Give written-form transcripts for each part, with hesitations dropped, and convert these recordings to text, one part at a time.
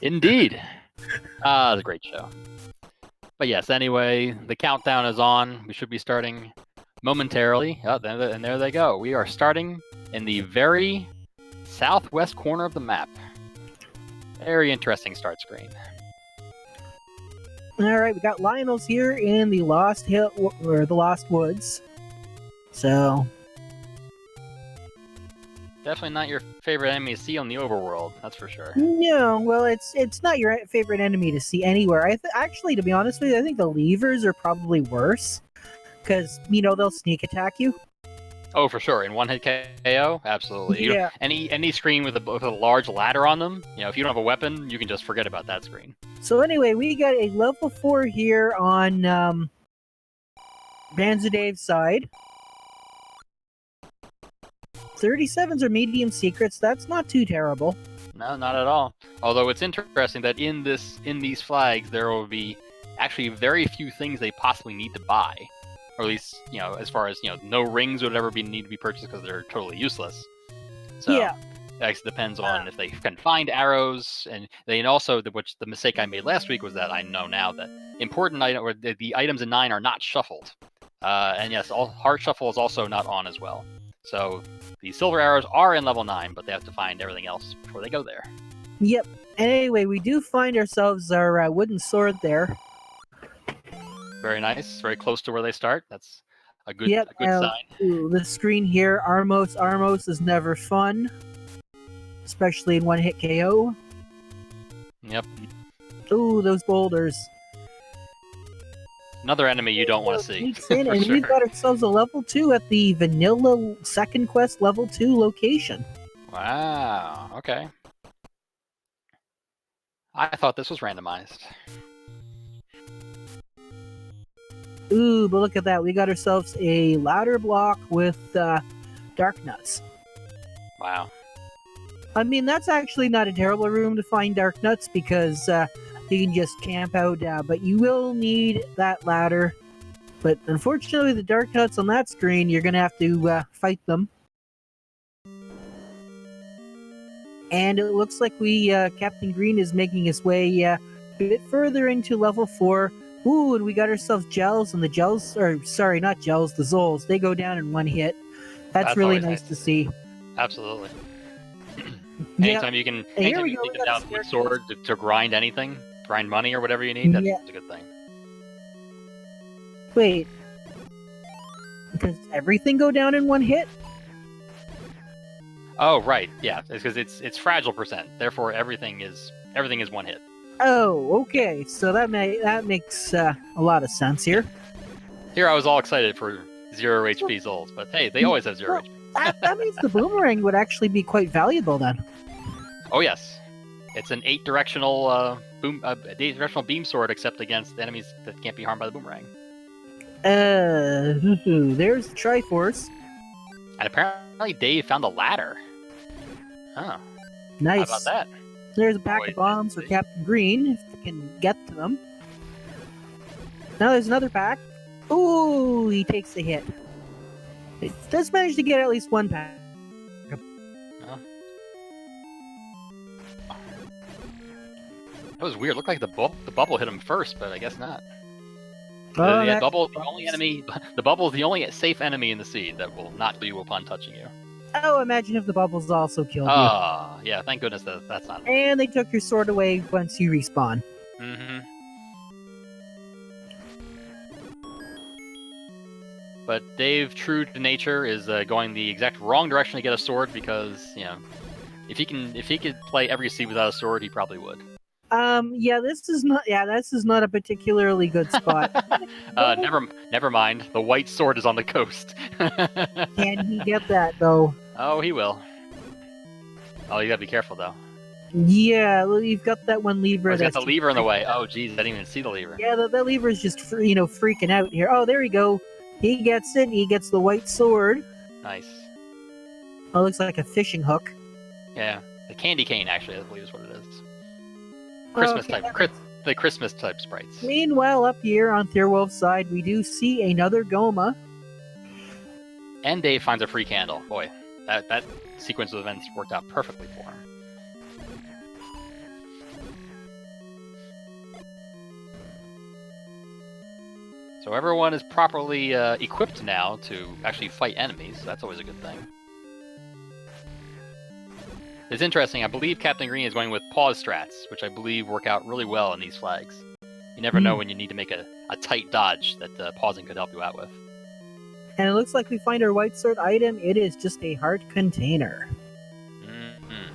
Indeed. It was a great show. But yes, anyway, the countdown is on. We should be starting momentarily. Oh, and there they go. We are starting in the very southwest corner of the map. Very interesting start screen. All right, we got Lionel's here in the Lost Hill or the Lost Woods. So definitely not your favorite enemy to see on the overworld, that's for sure. No, well, it's not your favorite enemy to see anywhere. Actually, to be honest with you, I think the levers are probably worse because they'll sneak attack you. Oh, for sure. In one hit KO, absolutely. Yeah. Any screen with a large ladder on them, if you don't have a weapon, you can just forget about that screen. So anyway, we got a level 4 here on Dave's side. 37s are medium secrets. That's not too terrible. No, not at all. Although it's interesting that in these flags there will be actually very few things they possibly need to buy. Or at least, as far as, no rings would ever need to be purchased because they're totally useless. So yeah. It actually depends on if they can find arrows, and also, which the mistake I made last week was that I know now that important item or the items in 9 are not shuffled. And yes, heart shuffle is also not on as well. So the silver arrows are in level 9, but they have to find everything else before they go there. Yep. And anyway, we do find ourselves our wooden sword there. Very nice. Very close to where they start. That's a good, yep. a good sign. Ooh, the screen here, Armos is never fun. Especially in one hit KO. Yep. Ooh, those boulders. Another enemy you don't want to see. And sure. We've got ourselves a level 2 at the vanilla second quest level 2 location. Wow. Okay. I thought this was randomized. Ooh, but look at that. We got ourselves a ladder block with dark nuts. Wow. I mean, that's actually not a terrible room to find dark nuts because you can just camp out, but you will need that ladder. But unfortunately, the dark nuts on that screen, you're going to have to fight them. And it looks like Captain Green is making his way a bit further into level 4. Ooh, and we got ourselves gels, and the gels, or sorry, not gels, the Zols, they go down in one hit. That's really nice to see. Absolutely. Anytime you can take it down with a sword to grind anything, grind money or whatever you need, that's a good thing. Wait. Does everything go down in one hit? Oh, right. Yeah, it's because it's fragile percent. Therefore, everything is one hit. Oh, okay. So that makes a lot of sense here. Here I was all excited for 0 HP Zols, but hey, they always have 0 HP. That means the boomerang would actually be quite valuable then. Oh yes, it's an 8-directional beam sword, except against enemies that can't be harmed by the boomerang. There's the Triforce. And apparently Dave found a ladder. Oh, nice. How about that? There's a pack of bombs for Captain Green, if you can get to them. Now there's another pack. Ooh, he takes the hit. It does manage to get at least one pack. That was weird. It looked like the bubble hit him first, but I guess not. Oh, the bubble is the only enemy. The bubble is the only safe enemy in the seed that will not kill you upon touching you. Oh, imagine if the bubbles also killed you. Ah, yeah. Thank goodness that's not. And they took your sword away once you respawn. Mm-hmm. But Dave, true to nature, is going the exact wrong direction to get a sword because if he could play every seed without a sword, he probably would. This is not a particularly good spot. Never mind. The white sword is on the coast. Can he get that though? Oh, he will. Oh, you gotta be careful though. Yeah, well, you've got that one lever. He's got the lever in the way. Oh, geez, I didn't even see the lever. Yeah, that lever is just freaking out here. Oh, there we go. He gets it. He gets the white sword. Nice. Oh, looks like a fishing hook. Yeah, the candy cane actually, I believe is what it is. Christmas type, the Christmas type sprites. Meanwhile, up here on Thirwolf's side, we do see another Goma. And Dave finds a free candle. Boy, that sequence of events worked out perfectly for him. So everyone is properly equipped now to actually fight enemies. So that's always a good thing. It's interesting. I believe Captain Green is going with pause strats, which I believe work out really well in these flags. You never know when you need to make a tight dodge that pausing could help you out with. And it looks like we find our white sword item. It is just a heart container. Mm-hmm.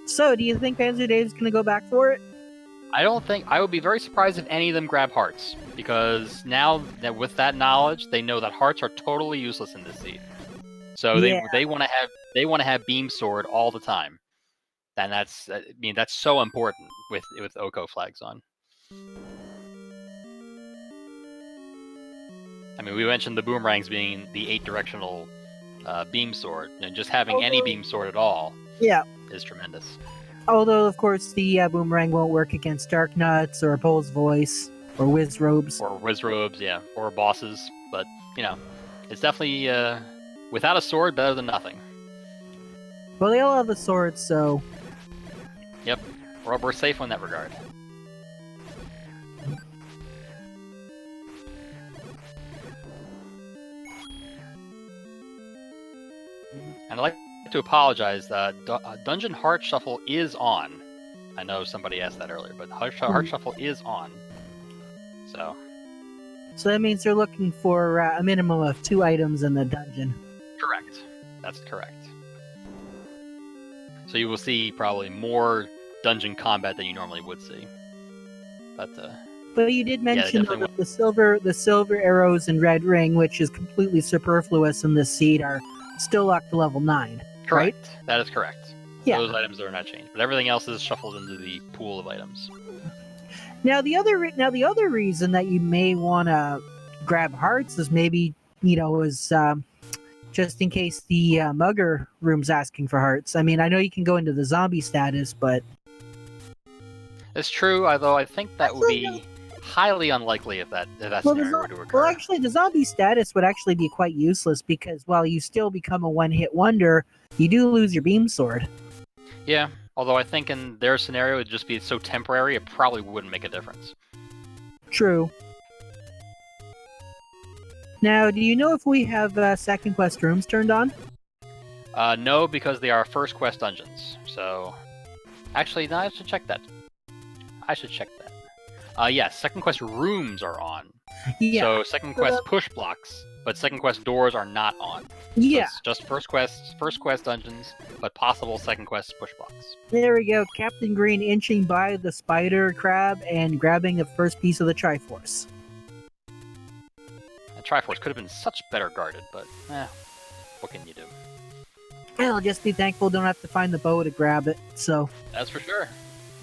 So, do you think Panzer Dave's going to go back for it? I don't think... I would be very surprised if any of them grab hearts, because now that with that knowledge, they know that hearts are totally useless in this seed. So they want to have beam sword all the time, and that's so important with Oko flags on. I mean, we mentioned the boomerangs being the 8-directional beam sword, and just having any beam sword at all is tremendous. Although, of course, the boomerang won't work against Dark Nuts or Bull's Voice or Wizrobes. Or Wizrobes, yeah, or bosses. But, it's definitely, without a sword, better than nothing. Well, they all have a sword, so... Yep, we're safe in that regard. And I'd like to apologize. Dungeon Heart Shuffle is on. I know somebody asked that earlier, but Heart Shuffle is on. So that means they're looking for a minimum of 2 items in the dungeon. Correct. That's correct. So you will see probably more dungeon combat than you normally would see. But you did mention that the silver arrows and red ring, which is completely superfluous in this seed, are still locked to level 9. Correct. Right? That is correct. Yeah. Those items are not changed, but everything else is shuffled into the pool of items. Now the other reason that you may want to grab hearts is maybe is just in case the mugger room's asking for hearts. I mean, I know you can go into the zombie status, but it's true. Although I think that would be highly unlikely if that scenario were to occur. Well, actually, the zombie status would actually be quite useless because while you still become a one-hit wonder, you do lose your beam sword. Yeah, although I think in their scenario it'd just be so temporary, it probably wouldn't make a difference. True. Now, do you know if we have second quest rooms turned on? No, because they are first quest dungeons. So, actually, no, I should check that. Yes, second quest rooms are on. Yeah. So second quest push blocks, but second quest doors are not on. Yeah. So it's just first quest dungeons, but possible second quest push blocks. There we go. Captain Green inching by the spider crab and grabbing the first piece of the Triforce. The Triforce could have been such better guarded, but what can you do? Well, just be thankful don't have to find the bow to grab it, so... That's for sure.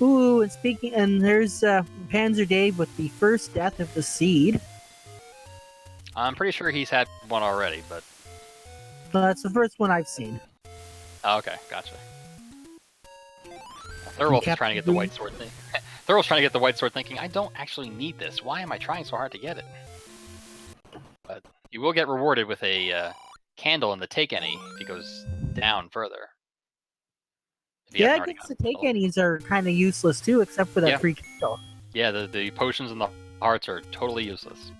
Ooh, and there's Panzer Dave with the first death of the seed. I'm pretty sure he's had one already, but... That's the first one I've seen. Oh, okay, gotcha. Thurwolf is trying to get the white sword thing. Thurwolf's trying to get the white sword thinking, I don't actually need this. Why am I trying so hard to get it? But you will get rewarded with a candle in the take any if he goes down further. Yeah, I guess the take any's are kind of useless too, except for that free candle. Yeah, the potions and the hearts are totally useless.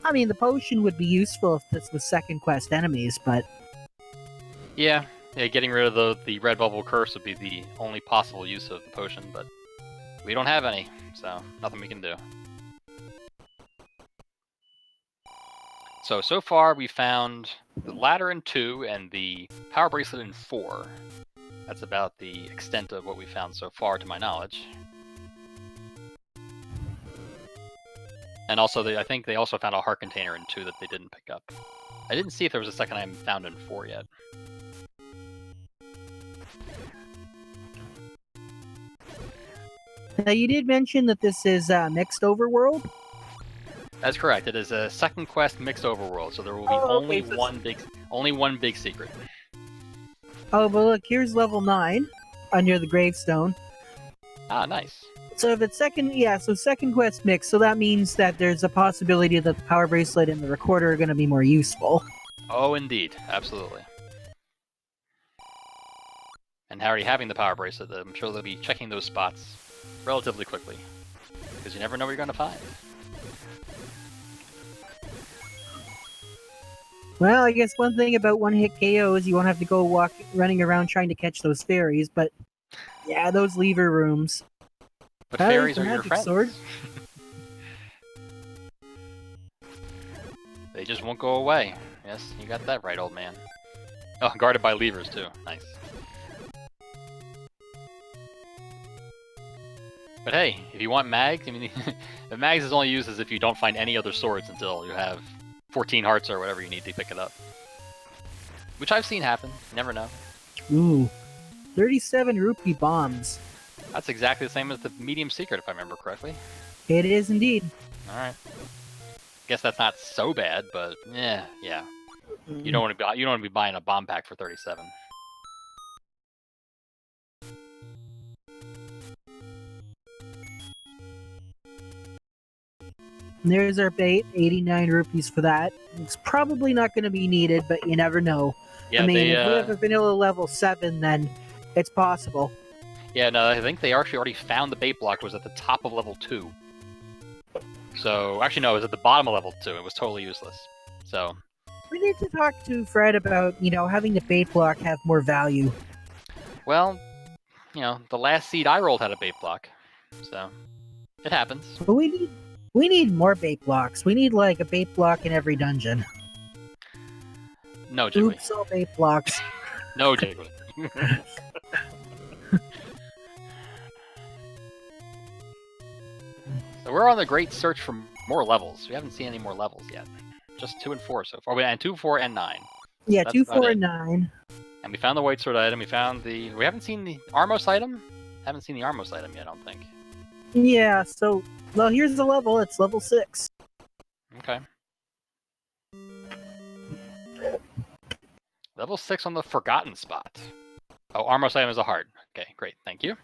I mean, the potion would be useful if this was second quest enemies, but... Yeah, getting rid of the red bubble curse would be the only possible use of the potion, but we don't have any, so nothing we can do. So far we found the ladder in 2 and the power bracelet in 4. That's about the extent of what we found so far, to my knowledge. And also, I think they also found a heart container in 2 that they didn't pick up. I didn't see if there was a second item found in 4 yet. Now, you did mention that this is mixed overworld? That's correct. It is a second quest mixed overworld, so there will be only one big secret. Oh, but look, here's level 9 under the gravestone. Ah, nice. So if it's second quest mix, so that means that there's a possibility that the power bracelet and the recorder are going to be more useful. Oh, indeed. Absolutely. And already having the power bracelet, I'm sure they'll be checking those spots relatively quickly. because you never know what you're going to find. Well, I guess one thing about one-hit KO is you won't have to go running around trying to catch those fairies, but yeah, those lever rooms. But fairies are your friends. Sword? They just won't go away. Yes, you got that right, old man. Oh, guarded by levers, too. Nice. But hey, if you want mags, I mean, the mags is only used as if you don't find any other swords until you have 14 hearts or whatever you need to pick it up. Which I've seen happen. You never know. Ooh. 37 rupee bombs. That's exactly the same as the medium secret, if I remember correctly. It is indeed. Alright. Guess that's not so bad, but yeah. You don't want to be buying a bomb pack for 37. There's our bait, 89 rupees for that. It's probably not going to be needed, but you never know. Yeah, I mean, if we have a vanilla level 7, then it's possible. Yeah, no, I think they actually already found the bait block was at the top of level 2. So, actually no, it was at the bottom of level 2. It was totally useless. So... We need to talk to Fred about, having the bait block have more value. Well, the last seed I rolled had a bait block. So, it happens. But we need more bait blocks. We need, like, a bait block in every dungeon. No, Jiggly. Oops, all bait blocks. No, Jiggly. So we're on the great search for more levels. We haven't seen any more levels yet. Just 2 and 4 so far. And 2, 4, and 9. Yeah, That's 2, 4, it. and 9. And we found the white sword item. We haven't seen the Armos item? Haven't seen the Armos item yet, I don't think. Yeah, so... Well, here's the level. It's level 6. Okay. Level 6 on the forgotten spot. Oh, Armos item is a heart. Okay, great. Thank you.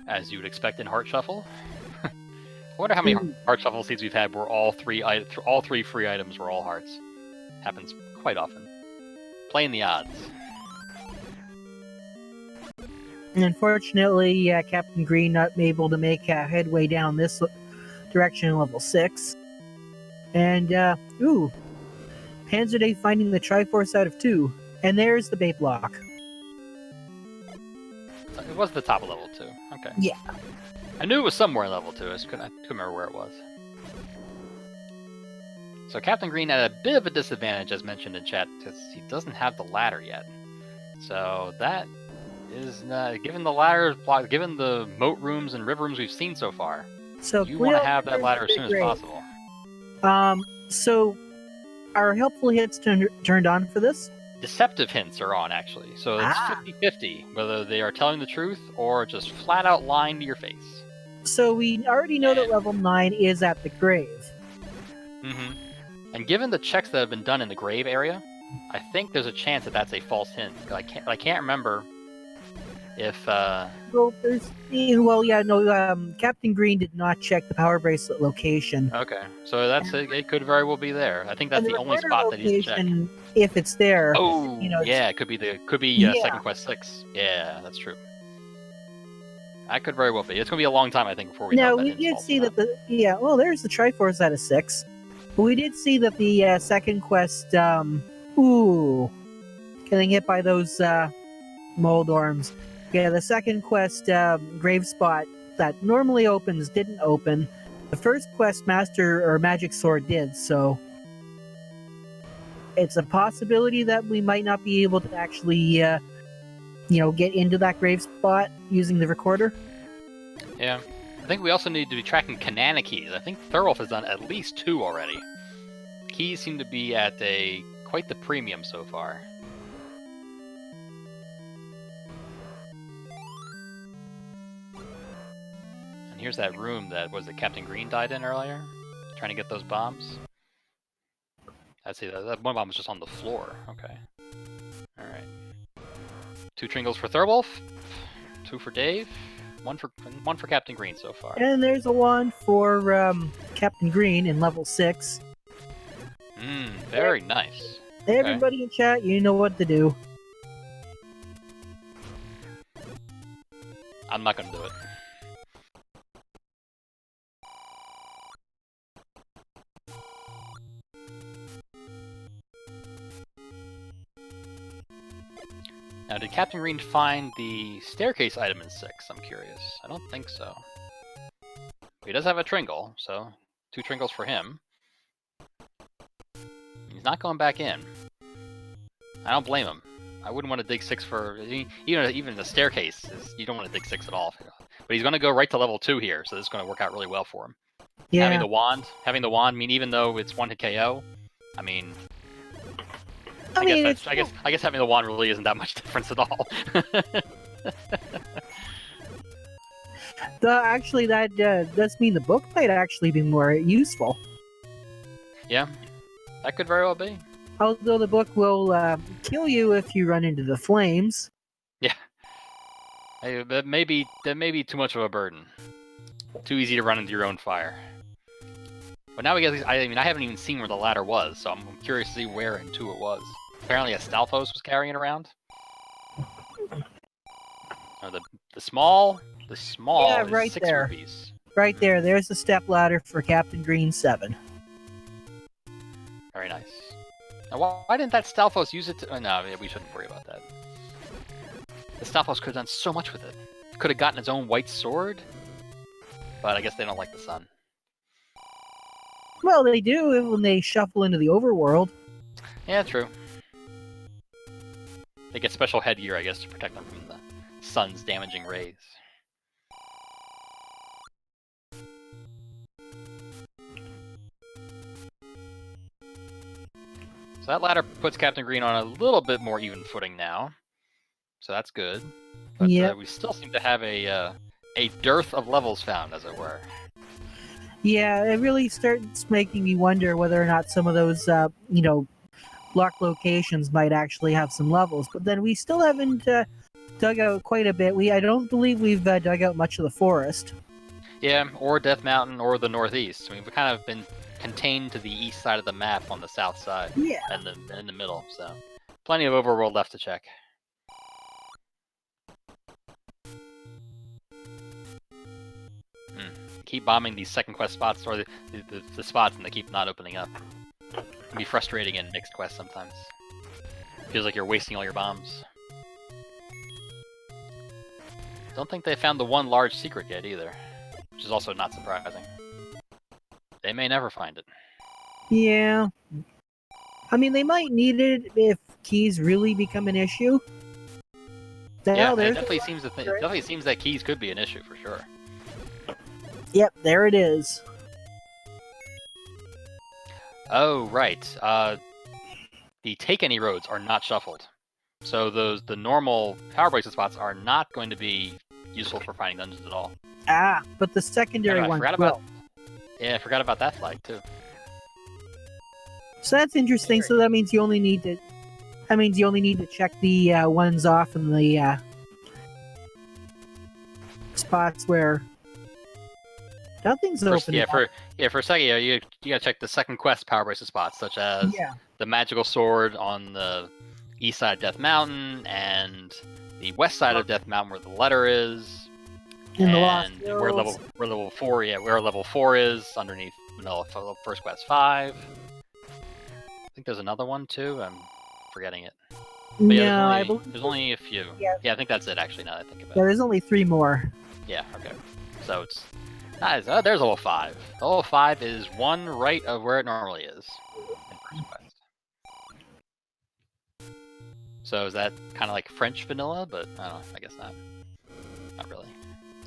As you would expect in Heart Shuffle. I wonder how many Heart Shuffle seeds we've had where all three free items were all hearts. Happens quite often. Playing the odds. Unfortunately, Captain Green not able to make headway down this direction in level 6. And, Panzer Day finding the Triforce out of 2. And there's the bait block. It was the top of level 2. Okay. Yeah. I knew it was somewhere in level 2. I couldn't remember where it was. So Captain Green had a bit of a disadvantage, as mentioned in chat, because he doesn't have the ladder yet. So that is, given the ladder, given the moat rooms and river rooms we've seen so far, so you want to have that ladder as soon as possible. So are helpful hits turned on for this? Deceptive hints are on, actually. So it's 50-50, whether they are telling the truth or just flat out lying to your face. So we already know that level 9 is at the grave. Mm-hmm. And given the checks that have been done in the grave area, I think there's a chance that that's a false hint. I can't remember if... Captain Green did not check the power bracelet location. Okay, so it could very well be there. I think that's the only spot that he didn't check. If it's there... Oh, yeah, it could be Second Quest 6. Yeah, that's true. That could very well be. It's going to be a long time, I think, before we know that. We did see that there's the Triforce out of 6. But we did see that the second quest, getting hit by those Moldorms. Yeah, the second quest, Grave Spot, that normally opens, didn't open. The first quest, Master or Magic Sword, did, so... It's a possibility that we might not be able to actually, get into that Grave Spot using the recorder. Yeah. I think we also need to be tracking Kanana keys. I think Thurwolf has done at least 2 already. Keys seem to be at quite the premium so far. And here's that room that Captain Green died in earlier, trying to get those bombs. I see that one bomb was just on the floor. Okay. All right. 2 Tringles for Thurwolf, 2 for Dave. One for Captain Green so far. And there's a one for Captain Green in level 6. Very nice. Everybody in chat, you know what to do. I'm not gonna do it. Now, did Captain Green find the staircase item in 6? I'm curious. I don't think so. He does have a Tringle, so 2 Tringles for him. He's not going back in. I don't blame him. I wouldn't want to dig 6 for... Even the staircase, you don't want to dig 6 at all. But he's going to go right to level 2 here, so this is going to work out really well for him. Yeah. Having the wand, I mean, even though it's 1-hit KO, I mean... I guess having the wand really isn't that much difference at all. Actually, that does mean the book might actually be more useful. Yeah, that could very well be. Although the book will kill you if you run into the flames. Yeah. Hey, that may be too much of a burden. Too easy to run into your own fire. But now we get. I haven't even seen where the ladder was, so I'm curious to see where in 2 it was. Apparently, a Stalfos was carrying it around. Oh, the small Yeah, right 6 there. rupees. Right there. There's the step ladder for Captain Green 7. Very nice. Now, why didn't that Stalfos use it to... no, we shouldn't worry about that. The Stalfos could have done so much with it. Could have gotten its own white sword. But I guess they don't like the sun. Well, they do when they shuffle into the overworld. Yeah, true. They get special headgear, I guess, to protect them from the sun's damaging rays. So that ladder puts Captain Green on a little bit more even footing now. So that's good. But we still seem to have a dearth of levels found, as it were. Yeah, it really starts making me wonder whether or not some of those, locked locations might actually have some levels. But then we still haven't dug out quite a bit. I don't believe we've dug out much of the forest. Yeah, or Death Mountain, or the Northeast. I mean, we've kind of been contained to the east side of the map on the south side. Yeah. And in the middle, so plenty of overworld left to check. Keep bombing these second quest spots, or the spots, and they keep not opening up. It can be frustrating in mixed quests sometimes. Feels like you're wasting all your bombs. Don't think they found the one large secret yet either, which is also not surprising. They may never find it. Yeah. I mean, they might need it if keys really become an issue. Yeah, it definitely seems that keys could be an issue for sure. Yep, there it is. Oh, right. The take any roads are not shuffled. So the normal power bracelet spots are not going to be useful for finding dungeons at all. Ah, but the secondary ones will. Yeah, I forgot about that flag too. So that's interesting. So that means you only need to. That means you only need to check the ones off in the spots where nothing's open. Yeah, for a second, you gotta check the second quest power bracelet spots, such as the magical sword on the east side of Death Mountain and the west side of Death Mountain where the letter is. And where level 4, where level 4 is underneath first quest 5. I think there's another one too. I'm forgetting it. But yeah, there's only a few. Yeah, I think that's it actually. Now that I think about it. Yeah, there's only 3 more. Yeah. Okay. So it's nice. There's level 5. Level 5 is one right of where it normally is in first quest. So is that kind of like French vanilla? But I don't know. I guess not. Not really.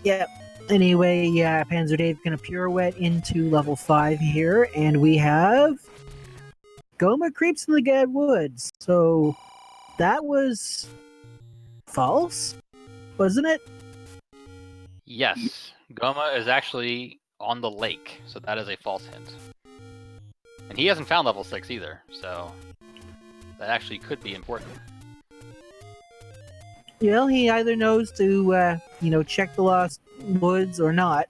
Yeah. Anyway, Panzer Dave gonna pirouette into level 5 here, and we have Goma creeps in the Gad Woods. So that was false, wasn't it? Yes. Goma is actually on the lake, so that is a false hint. And he hasn't found level 6 either, so that actually could be important. Well, he either knows to, check the lost woods or not.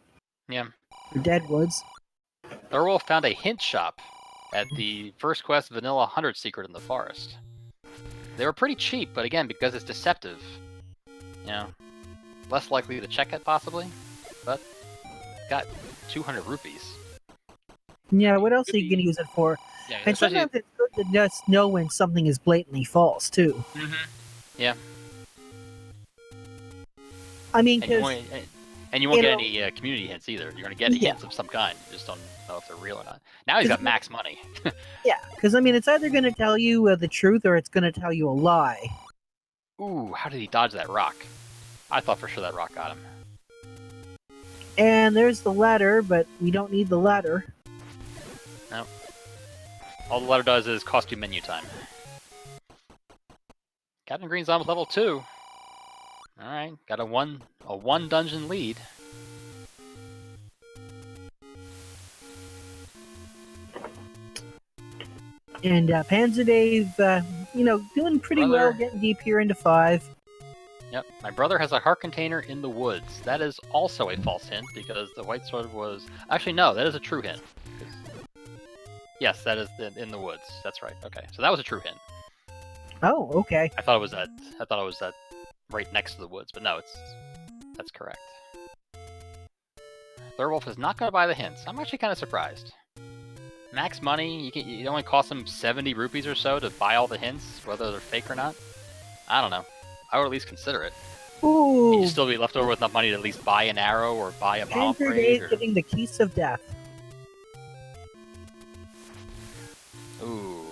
Yeah. Or dead woods. Thorwolf found a hint shop at the first quest, Vanilla 100 Secret in the Forest. They were pretty cheap, but again, because it's deceptive, you know, less likely to check it possibly, but got 200 rupees. Yeah, what else are you going to use it for? Yeah, And sometimes it's good to just know when something is blatantly false, too. Yeah. I mean, And you because... won't get any community hints either. You're going to get hints of some kind. You just don't know if they're real or not. Now he's got max money. Yeah, because, I mean, it's either going to tell you the truth or it's going to tell you a lie. Ooh, how did he dodge that rock? I thought for sure that rock got him. And there's the ladder, but we don't need the ladder. No. All the ladder does is cost you menu time. Captain Green's on with level 2. Alright, got a one dungeon lead. And Panzer Dave, doing pretty well, getting deep here into 5. Yep, my brother has a heart container in the woods. That is also a false hint, because the white sword was... Actually, no, that is a true hint. Yes, that is in the woods. That's right. Okay, so that was a true hint. Oh, okay. I thought it was that right next to the woods, but no, that's correct. Thurwolf is not going to buy the hints. I'm actually kind of surprised. Max money, it only costs him 70 rupees or so to buy all the hints, whether they're fake or not. I don't know. I would at least consider it. Ooh. You'd still be left over with enough money to at least buy an arrow or buy a bomb Panzer upgrade. Dave getting the keys of death. Ooh.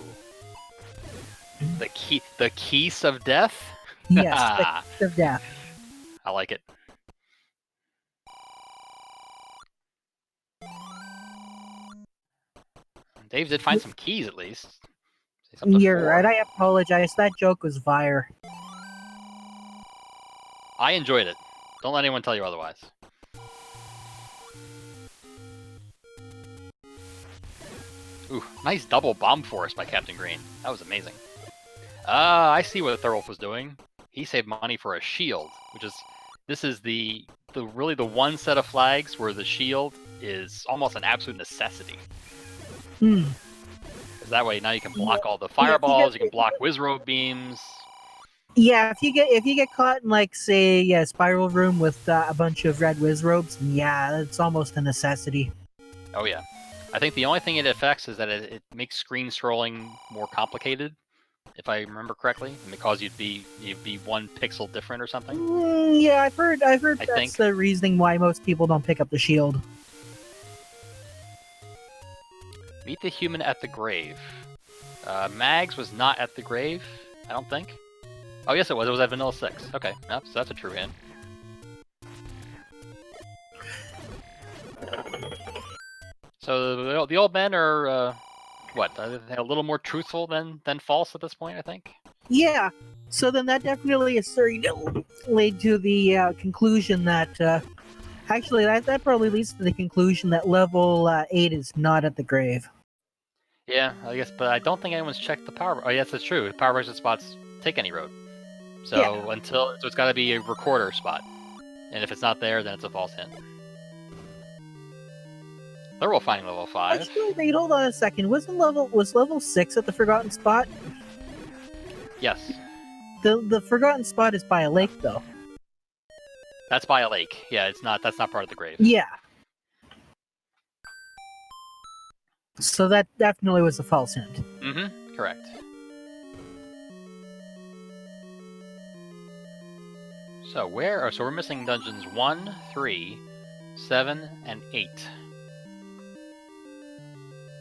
The keys of death? Yes, the keys of death. I like it. Dave did find some keys at least. You're right, I apologize. That joke was fire. I enjoyed it. Don't let anyone tell you otherwise. Ooh, nice double bomb force by Captain Green. That was amazing. I see what Thurwolf was doing. He saved money for a shield, this is the one set of flags where the shield is almost an absolute necessity. Because that way now you can block all the fireballs, you can block Wizrobe beams. Yeah, if you get caught in, like, say, a spiral room with a bunch of red Wizrobes, yeah, it's almost a necessity. Oh yeah. I think the only thing it affects is that it makes screen scrolling more complicated, if I remember correctly, because you'd be 1 pixel different or something. Yeah, I've heard that's the reasoning why most people don't pick up the shield. Meet the human at the grave. Mags was not at the grave, I don't think. Oh yes it was. It was at Vanilla 6. Okay, yep, so that's a true hint. So the old men are what? Are they a little more truthful than false at this point, I think? Yeah. So then that definitely is lead to the conclusion that actually that probably leads to the conclusion that level 8 is not at the grave. Yeah, I guess, but I don't think anyone's checked the power. Oh yes, that's true. Power version spots take any road. So yeah. so it's got to be a recorder spot, and if it's not there, then it's a false hint. Thurwolf finding level 5. Actually, wait, hold on a second. Was level 6 at the Forgotten Spot? Yes. The Forgotten Spot is by a lake, though. That's by a lake. Yeah, that's not part of the grave. Yeah. So that definitely was a false hint. Mm-hmm. Correct. So so we're missing dungeons 1, 3, 7, and 8.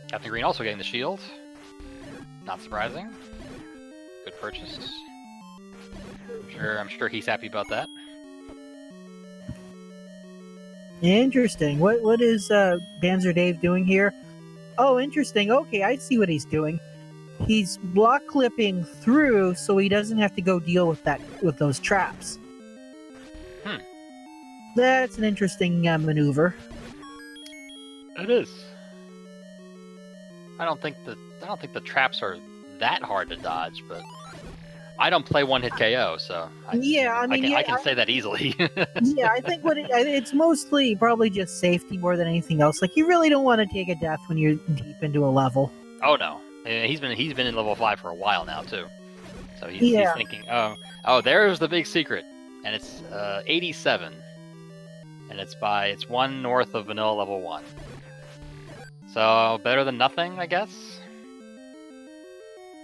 Captain Green also getting the shield. Not surprising. Good purchase. I'm sure he's happy about that. Interesting. What is Panzer Dave doing here? Oh, interesting. Okay, I see what he's doing. He's block clipping through so he doesn't have to go deal with those traps. That's an interesting maneuver. It is. I don't think the traps are that hard to dodge, but I don't play one-hit KO, so I can say that easily. Yeah, I think it's mostly probably just safety more than anything else. Like, you really don't want to take a death when you're deep into a level. Oh no, he's been in level 5 for a while now too. So he's Yeah. thinking, oh, there's the big secret, and it's 87, and it's 1 north of vanilla level 1. So better than nothing, I guess.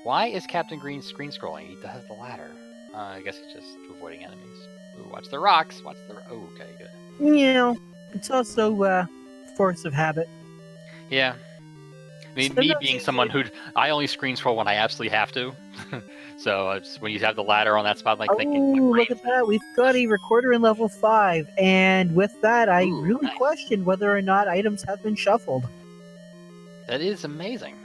Why is Captain Green screen scrolling? He has the ladder. I guess he's just avoiding enemies. Ooh, watch the rocks. Watch the. Oh, okay, good. You know, it's also force of habit. Yeah. I mean, So me no, being someone I only screen scroll when I absolutely have to. So it's when you have the ladder on that spot, like thinking. Oh, look at that! We've got a recorder in level 5, and with that, I Ooh, really nice. question whether or not items have been shuffled. That is amazing.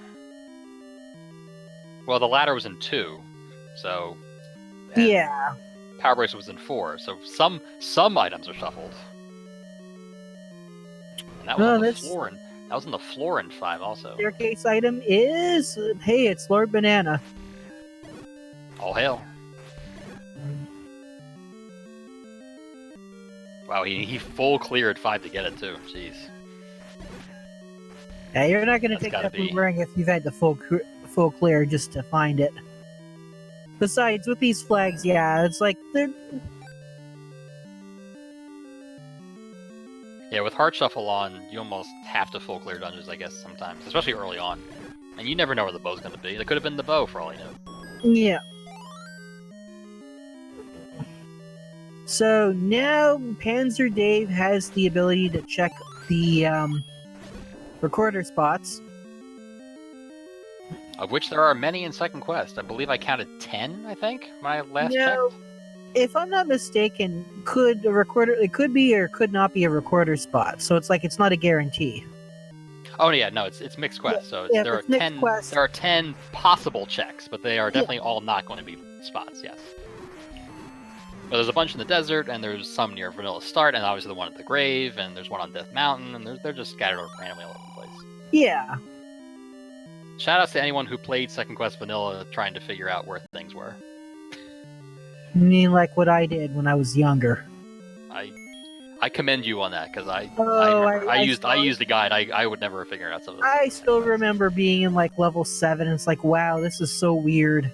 Well, the ladder was in 2, so. Yeah. Power Bracer was in 4, so some items are shuffled. And that was on the floor, and that was on the floor in 5 also. Staircase item is hey, it's Lord Banana. All hail. Wow, he full cleared 5 to get it too. Jeez. Yeah, you're not going to That's take gotta that be- boomerang if you've had the full clear just to find it. Besides, with these flags, yeah, it's like they're Yeah, with Heart Shuffle on, you almost have to full clear dungeons, I guess, sometimes, especially early on. And you never know where the bow's going to be. It could have been the bow for all you know. yeah. So now Panzer Dave has the ability to check the recorder spots. Of which there are many in Second Quest. I believe I counted 10, I think, when I last No. checked. If I'm not mistaken, it could be or could not be a recorder spot. So it's like it's not a guarantee. Oh yeah, no, it's mixed quest, so yeah, there are it's mixed 10. quest. There are 10 possible checks, but they are definitely all not going to be spots. Yes. But there's a bunch in the desert, and there's some near Vanilla Start, and obviously the one at the grave, and there's one on Death Mountain, and they're just scattered randomly all over the place. Yeah. Shout outs to anyone who played Second Quest Vanilla trying to figure out where things were. I mean, like what I did when I was younger. I commend you on that because I used a guide. I would never figure out some of this. I still remember being in like level 7, and it's like, wow, this is so weird.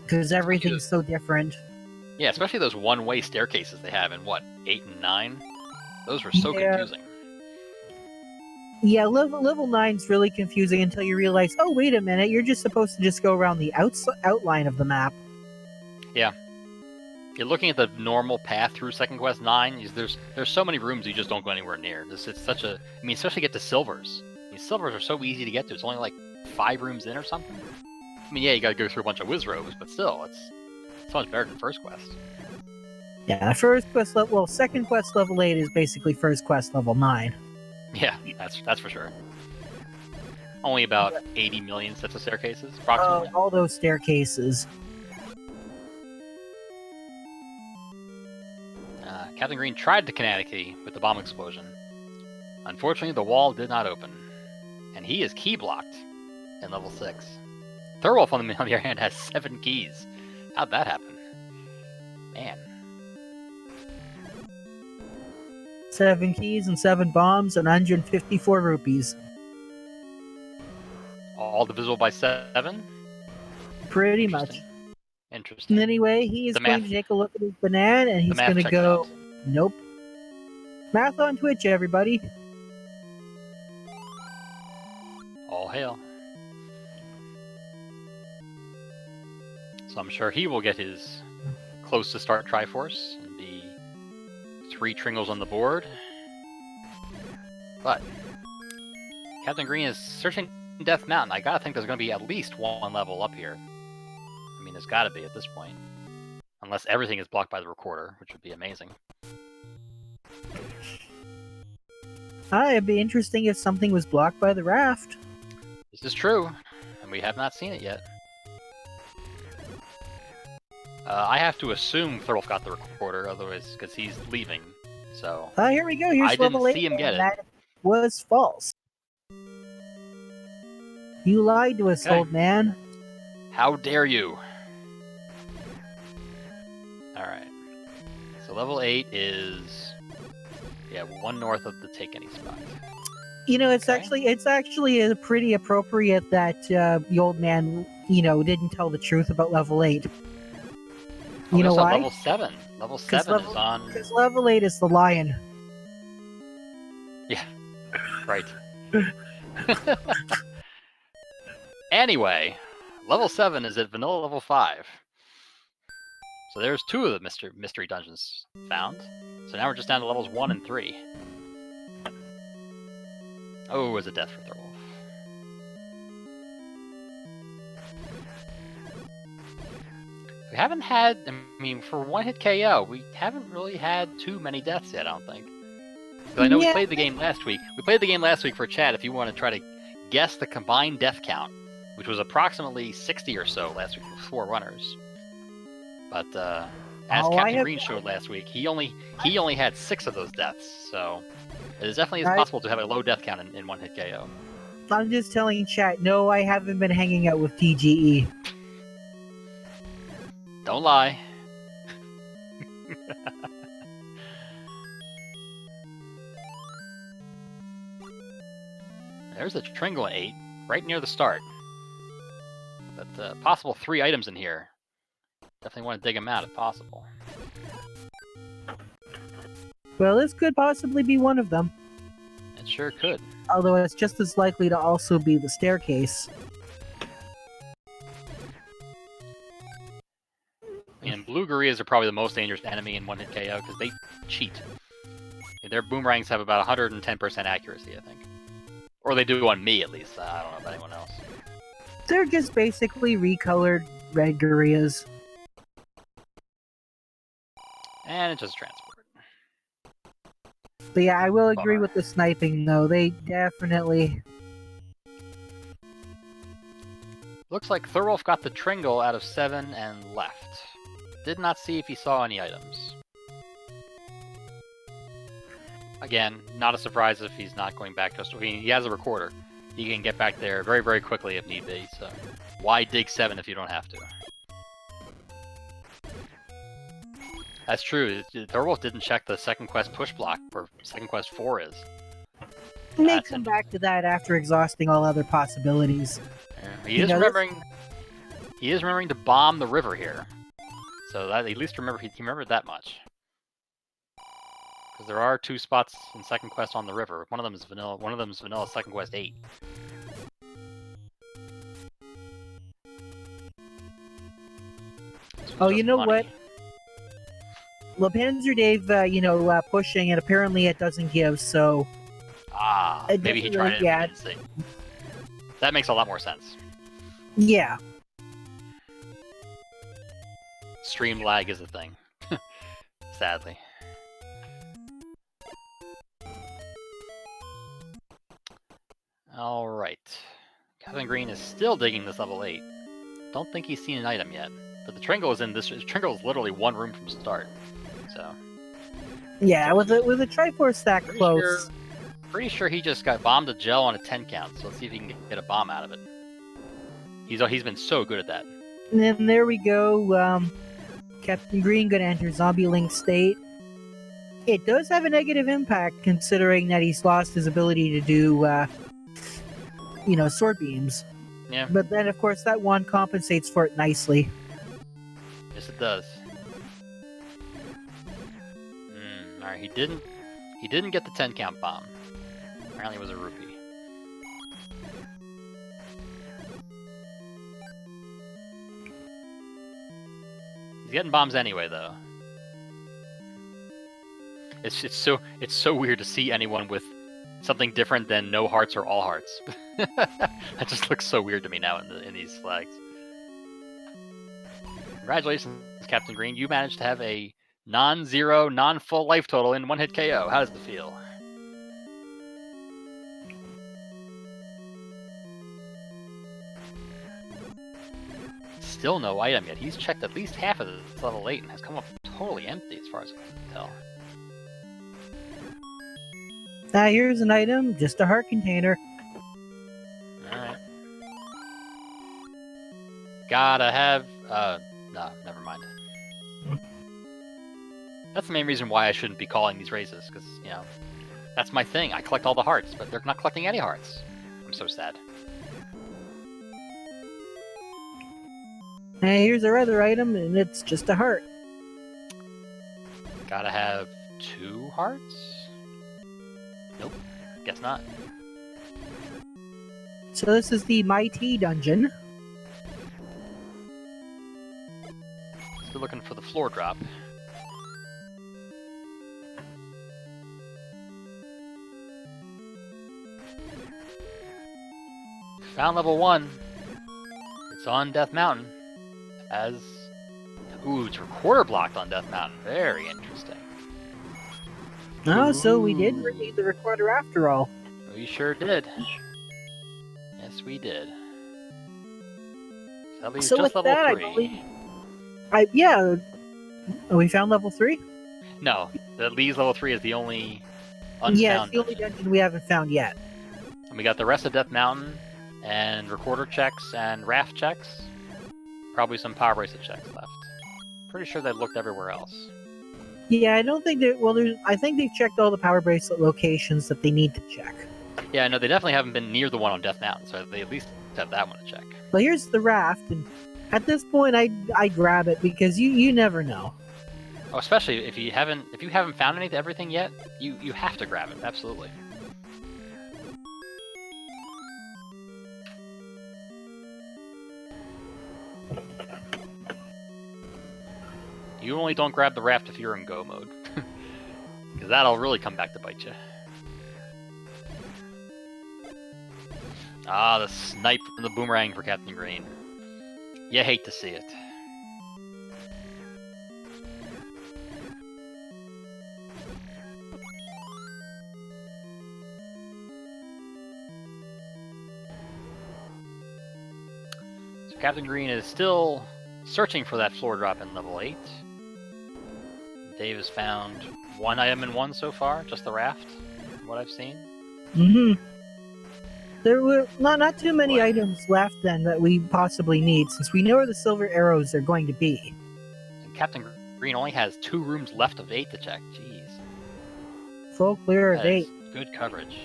Because everything's so different. Yeah, especially those one-way staircases they have in, what, 8 and 9? Those were so confusing. Yeah, level 9's really confusing until you realize, oh, wait a minute, you're just supposed to just go around the outline of the map. Yeah. You're looking at the normal path through Second Quest 9, there's so many rooms you just don't go anywhere near. It's such a... I mean, especially get to Silvers. These Silvers are so easy to get to. It's only like 5 rooms in or something. I mean, yeah, you gotta go through a bunch of Wizrobes, but still, it's so much better than First Quest. Yeah, Second Quest level 8 is basically First Quest level 9. Yeah, that's for sure. Only about 80 million sets of staircases, approximately. All those staircases. Captain Green tried to kinetic key with the bomb explosion. Unfortunately, the wall did not open, and he is key blocked in level 6. Thurwolf, on the other hand, has 7 keys. How'd that happen? Man. 7 keys and 7 bombs and 154 rupees. All divisible by 7? Pretty much. Interesting. Anyway, he is going to take a look at his banana, and he's going to go... Nope. Math on Twitch, everybody. All hail. So I'm sure he will get his close to start Triforce and be 3 Tringles on the board. But Captain Green is searching Death Mountain. I gotta think there's gonna be at least 1 level up here. I mean, there's gotta be at this point. Unless everything is blocked by the recorder, which would be amazing. It'd be interesting if something was blocked by the raft. This is true, and we have not seen it yet. I have to assume Thurwolf got the recorder, otherwise, because he's leaving. So. Here we go. Here's level 8. I didn't see him get it. That was false. You lied to us, old man. How dare you? Alright. So level 8 is... yeah, 1 north of the take any spot. You know, it's Okay. actually pretty appropriate that the old man, didn't tell the truth about level 8. Oh, You we know also have why? level 7. Level Because 7 is on. level 8 is the lion. Yeah, right. Anyway, level 7 is at vanilla level 5. So there's 2 of the mystery dungeons found. So now we're just down to levels 1 and 3. Oh, it was a death for Thorwolf. We haven't had, for one-hit KO, we haven't really had too many deaths yet, I don't think. Because I know we played the game last week. We played the game last week for chat if you want to try to guess the combined death count, which was approximately 60 or so last week with 4 runners. But as Captain Green showed last week, he only had 6 of those deaths, so it is definitely possible to have a low death count in one-hit KO. I'm just telling chat, no, I haven't been hanging out with TGE. Don't lie. There's a Tringle 8 right near the start. But possible 3 items in here. Definitely want to dig them out if possible. Well, this could possibly be one of them. It sure could. Although it's just as likely to also be the staircase. Blue gorillas are probably the most dangerous enemy in one-hit KO because they cheat. Their boomerangs have about 110% accuracy, I think. Or they do on me, at least. I don't know about anyone else. They're just basically recolored red gorillas. And it's just transport. But yeah, I will agree with the sniping, though. They definitely... Looks like Thorwolf got the Tringle out of 7 and left. Did not see if he saw any items. Again, not a surprise if he's not going back to us. He has a recorder. He can get back there very, very quickly if need be, so why dig 7 if you don't have to? That's true. Thorwolf didn't check the second quest push block where second quest 4 is. May come back to that after exhausting all other possibilities. Yeah. He is remembering to bomb the river here. So that at least he remembered that much. Because there are 2 spots in second quest on the river. One of them is vanilla second quest 8. Oh, you know what? Lepanzer Dave, pushing, and apparently it doesn't give, so... maybe he tried it and didn't see. That makes a lot more sense. Yeah. Stream lag is a thing. Sadly. Alright. Captain Green is still digging this level 8. Don't think he's seen an item yet. But the Tringle is in this. Tringle is literally 1 room from start. So. Yeah, with a Triforce stack close. Pretty sure he just got bombed a gel on a 10 count. So let's see if he can get a bomb out of it. He's been so good at that. And then there we go. Captain Green gonna enter Zombie Link state. It does have a negative impact considering that he's lost his ability to do, sword beams. Yeah. But then, of course, that one compensates for it nicely. Yes, it does. Alright, he didn't get the 10 count bomb. Apparently it was a rupee. He's getting bombs anyway, though. It's so weird to see anyone with something different than no hearts or all hearts. That just looks so weird to me now in these flags. Congratulations, Captain Green. You managed to have a non-zero, non-full life total in one-hit KO. How does it feel? Still no item yet. He's checked at least half of this level 8 and has come up totally empty as far as I can tell. Here's an item, just a heart container. Alright. Gotta have... no, never mind. That's the main reason why I shouldn't be calling these races, because, That's my thing. I collect all the hearts, but they're not collecting any hearts. I'm so sad. Hey, here's our other item, and it's just a heart. Gotta have 2 hearts? Nope. Guess not. So this is the Mighty Dungeon. Still looking for the floor drop. Found level 1. It's on Death Mountain. Ooh, it's recorder blocked on Death Mountain. Very interesting. Oh, so we did read the recorder after all. We sure did. Yes, we did. So that leaves So just with level that, 3. yeah. Oh, we found level 3? No, that leaves level 3 is the only unfound Yeah, it's the only dungeon. dungeon we haven't found yet. And we got the rest of Death Mountain, and recorder checks, and raft checks. Probably some power bracelet checks left. Pretty sure they looked everywhere else. Yeah, I don't think that. Well, I think they've checked all the power bracelet locations that they need to check. Yeah, no, they definitely haven't been near the one on Death Mountain, so they at least have that one to check. Well, here's the raft, and at this point, I grab it because you never know. Oh, especially if you haven't found everything yet, you have to grab it. Absolutely. You only don't grab the raft if you're in go mode, because that'll really come back to bite you. Ah, the snipe from the boomerang for Captain Green. You hate to see it. So Captain Green is still searching for that floor drop in level 8. Dave has found 1 item in 1 so far, just the raft, from what I've seen. Mm-hmm. There were not too many What? items left then that we possibly need, since we know where the silver arrows are going to be. And Captain Green only has 2 rooms left of 8 to check. Jeez. Full clear of That is 8. good coverage.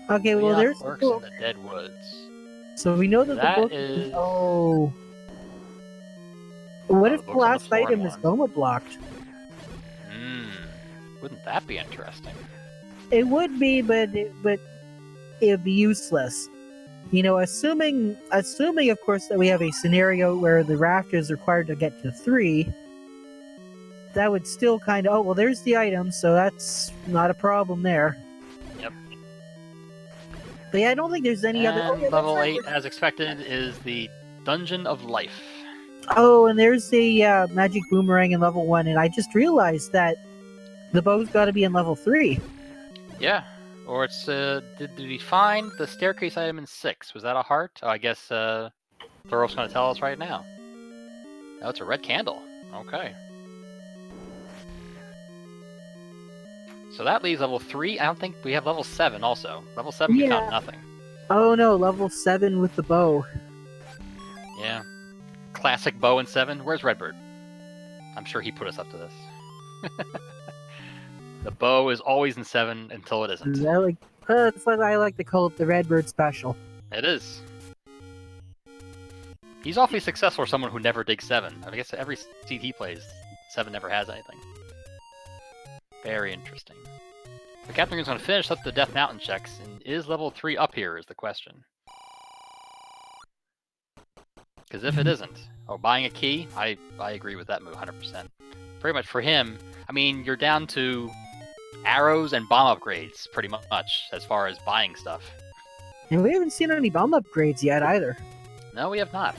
Okay, well, there's the Works book. in the Dead Woods. So we know that That the book is- Oh. What Oh, if the the book's on the last floor in item is one. Goma blocked? Wouldn't that be interesting? It would be, but it would be useless. You know, assuming of course that we have a scenario where the raft is required to get to 3, that would still kind of, oh well, there's the item, so that's not a problem there. Yep. But yeah, I don't think there's any other. And Oh, yeah, that's level right, 8, as expected, is the Dungeon of Life. Oh, and there's the magic boomerang in level 1, and I just realized that the bow's got to be in level 3. Yeah. Or it's, did we find the staircase item in 6? Was that a heart? Oh, I guess, Thorov's gonna tell us right now. Oh, it's a red candle. Okay. So that leaves level 3. I don't think we have level 7 also. Level 7 we found Yeah. nothing. Oh no, level 7 with the bow. Yeah. Classic bow in 7. Where's Redbird? I'm sure he put us up to this. The bow is always in 7 until it isn't. It's like I like to call it the Redbird special. It is. He's awfully successful for someone who never digs 7. I guess every seed he plays, 7 never has anything. Very interesting. The Captain is going to finish up the Death Mountain checks, and is level 3 up here is the question. Because if it isn't, buying a key, I agree with that move 100%. Pretty much for him, I mean, you're down to arrows and bomb upgrades, pretty much, as far as buying stuff. And we haven't seen any bomb upgrades yet either. No, we have not.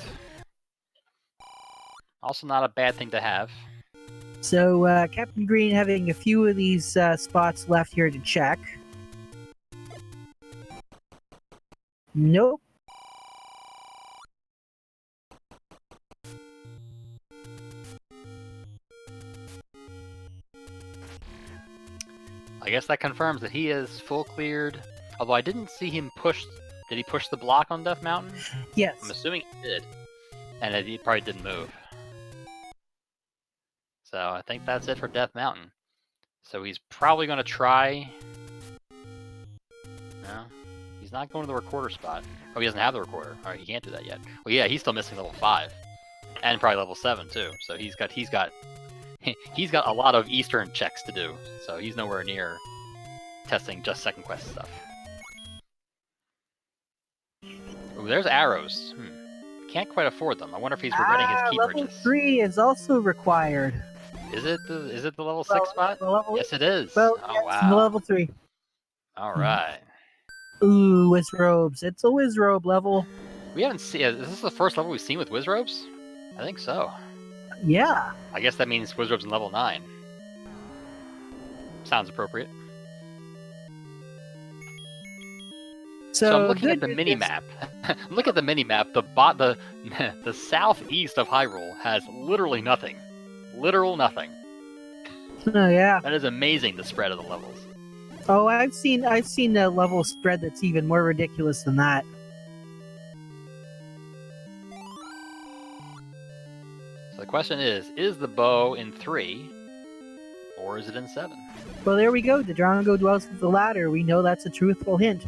Also not a bad thing to have. So, Captain Green having a few of these spots left here to check. Nope. I guess that confirms that he is full cleared. Although I didn't see him push. Did he push the block on Death Mountain? Yes. I'm assuming he did. And he probably didn't move. So I think that's it for Death Mountain. So he's probably going to try not going to the recorder spot. Oh, he doesn't have the recorder. All right, he can't do that yet. Well, yeah, he's still missing level 5, and probably level 7 too. So he's got a lot of Eastern checks to do. So he's nowhere near testing just second quest stuff. Ooh, there's arrows. Can't quite afford them. I wonder if he's regretting his key level purchase. 3 is also required. Is it the level 6 spot? Yes, it is. Well, oh, yes, wow. level 3. All right. Ooh, Wiz Robes. It's a Wiz Robe level. We haven't seen... Is this the first level we've seen with Wiz Robes? I think so. Yeah. I guess that means Wiz Robes in level 9. Sounds appropriate. So I'm looking at the mini-map. Look at the mini-map. The southeast of Hyrule has literally nothing. Literal nothing. Oh, yeah. That is amazing, the spread of the levels. Oh, I've seen a level spread that's even more ridiculous than that. So the question is the bow in 3, or is it in 7? Well, there we go. The Drongo dwells with the ladder. We know that's a truthful hint.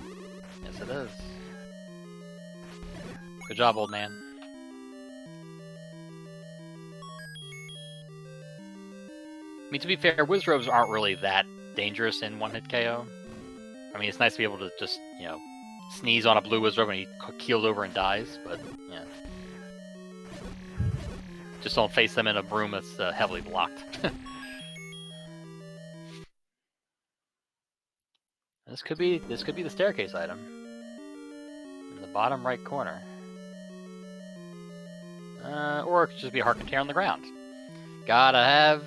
Yes, it is. Good job, old man. I mean, to be fair, Wiz Robes aren't really that dangerous in one-hit KO. I mean, it's nice to be able to just, sneeze on a blue Wiz Robe and he keels over and dies, but, yeah. Just don't face them in a room that's heavily blocked. This could be the staircase item. In the bottom right corner. Or it could just be a heart container on the ground. Gotta have...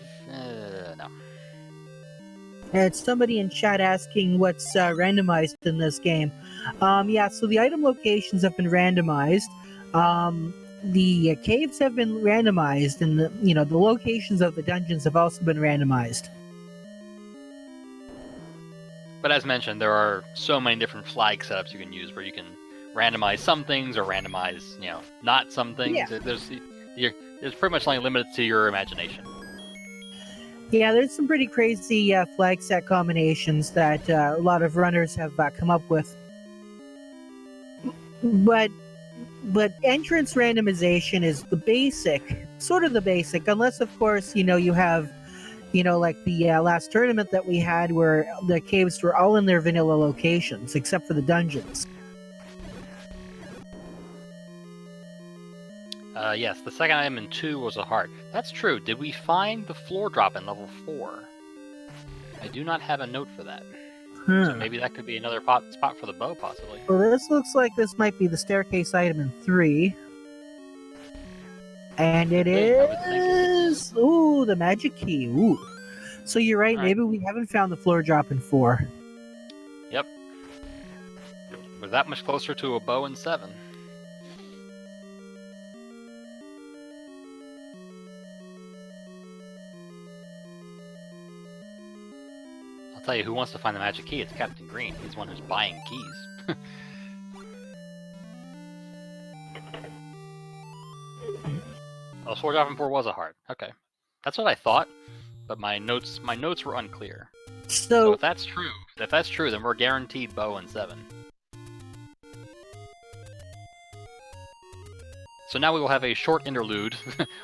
no. It's somebody in chat asking what's randomized in this game. Yeah, so the item locations have been randomized. The caves have been randomized, and the locations of the dungeons have also been randomized. But as mentioned, there are so many different flag setups you can use where you can randomize some things or randomize, not some things. Yeah. There's pretty much only limited to your imagination. Yeah, there's some pretty crazy flag set combinations that a lot of runners have come up with. But entrance randomization is the basic, sort of the basic, unless of course, you have, like the last tournament that we had where the caves were all in their vanilla locations, except for the dungeons. Yes, the second item in 2 was a heart. That's true. Did we find the floor drop in level 4? I do not have a note for that. So maybe that could be another spot for the bow, possibly. Well, this looks like this might be the staircase item in 3. And it is... Ooh, the magic key. Ooh. So you're right, maybe we haven't found the floor drop in 4. Yep. We're that much closer to a bow in 7. I'll tell you, who wants to find the magic key? It's Captain Green. He's the one who's buying keys. Oh, Sword Drop in 4 was a heart. Okay. That's what I thought, but my notes were unclear. So if that's true, then we're guaranteed bow in 7. So now we will have a short interlude